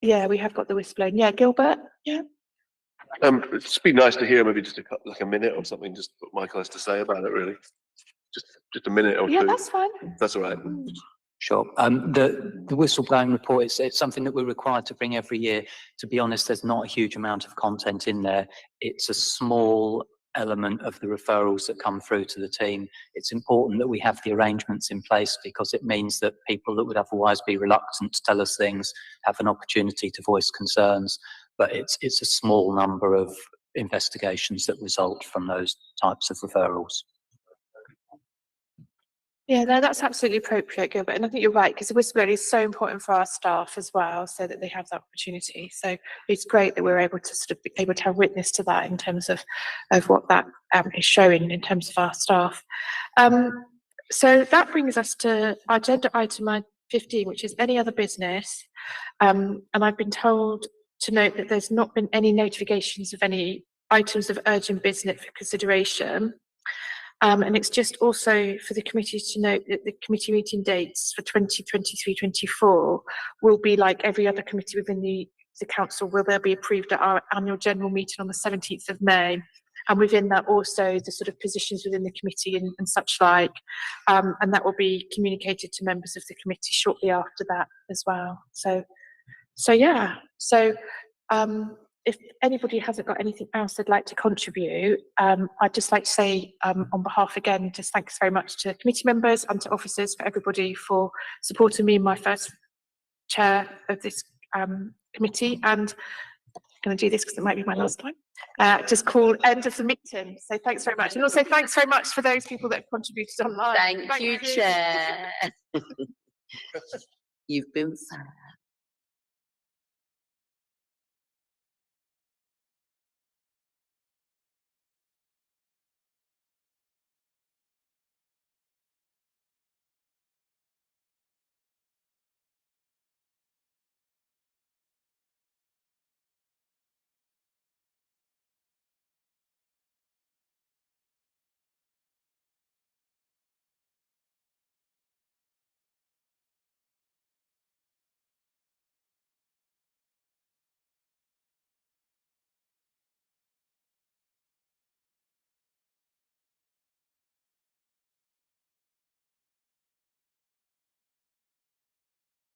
Yeah, we have got the whistleblowing. Yeah, Gilbert. Yeah. It'd just be nice to hear maybe just like a minute or something, just what Michael has to say about it, really. Just a minute or two. Yeah, that's fine. That's all right. Sure. The whistleblowing report, it's something that we're required to bring every year. To be honest, there's not a huge amount of content in there. It's a small element of the referrals that come through to the team. It's important that we have the arrangements in place because it means that people that would otherwise be reluctant to tell us things have an opportunity to voice concerns. But it's a small number of investigations that result from those types of referrals. Yeah, no, that's absolutely appropriate, Gilbert. And I think you're right, because the whistleblowing is so important for our staff as well, so that they have that opportunity. So it's great that we're able to sort of be able to have witness to that in terms of what that is showing in terms of our staff. So that brings us to our agenda item 15, which is any other business. And I've been told to note that there's not been any notifications of any items of urgent business for consideration. And it's just also for the committee to note that the committee meeting dates for 2023-24 will be like every other committee within the council, will they'll be approved at our annual general meeting on the 17th of May. And within that also the sort of positions within the committee and such like. And that will be communicated to members of the committee shortly after that as well. So yeah, so if anybody hasn't got anything else they'd like to contribute, I'd just like to say on behalf again, just thanks very much to committee members and to officers for everybody for supporting me in my first chair of this committee. And I'm going to do this because it might be my last time. Just call end of the meeting. So thanks very much. And also thanks very much for those people that have contributed online. Thank you, Chair. You've been fab.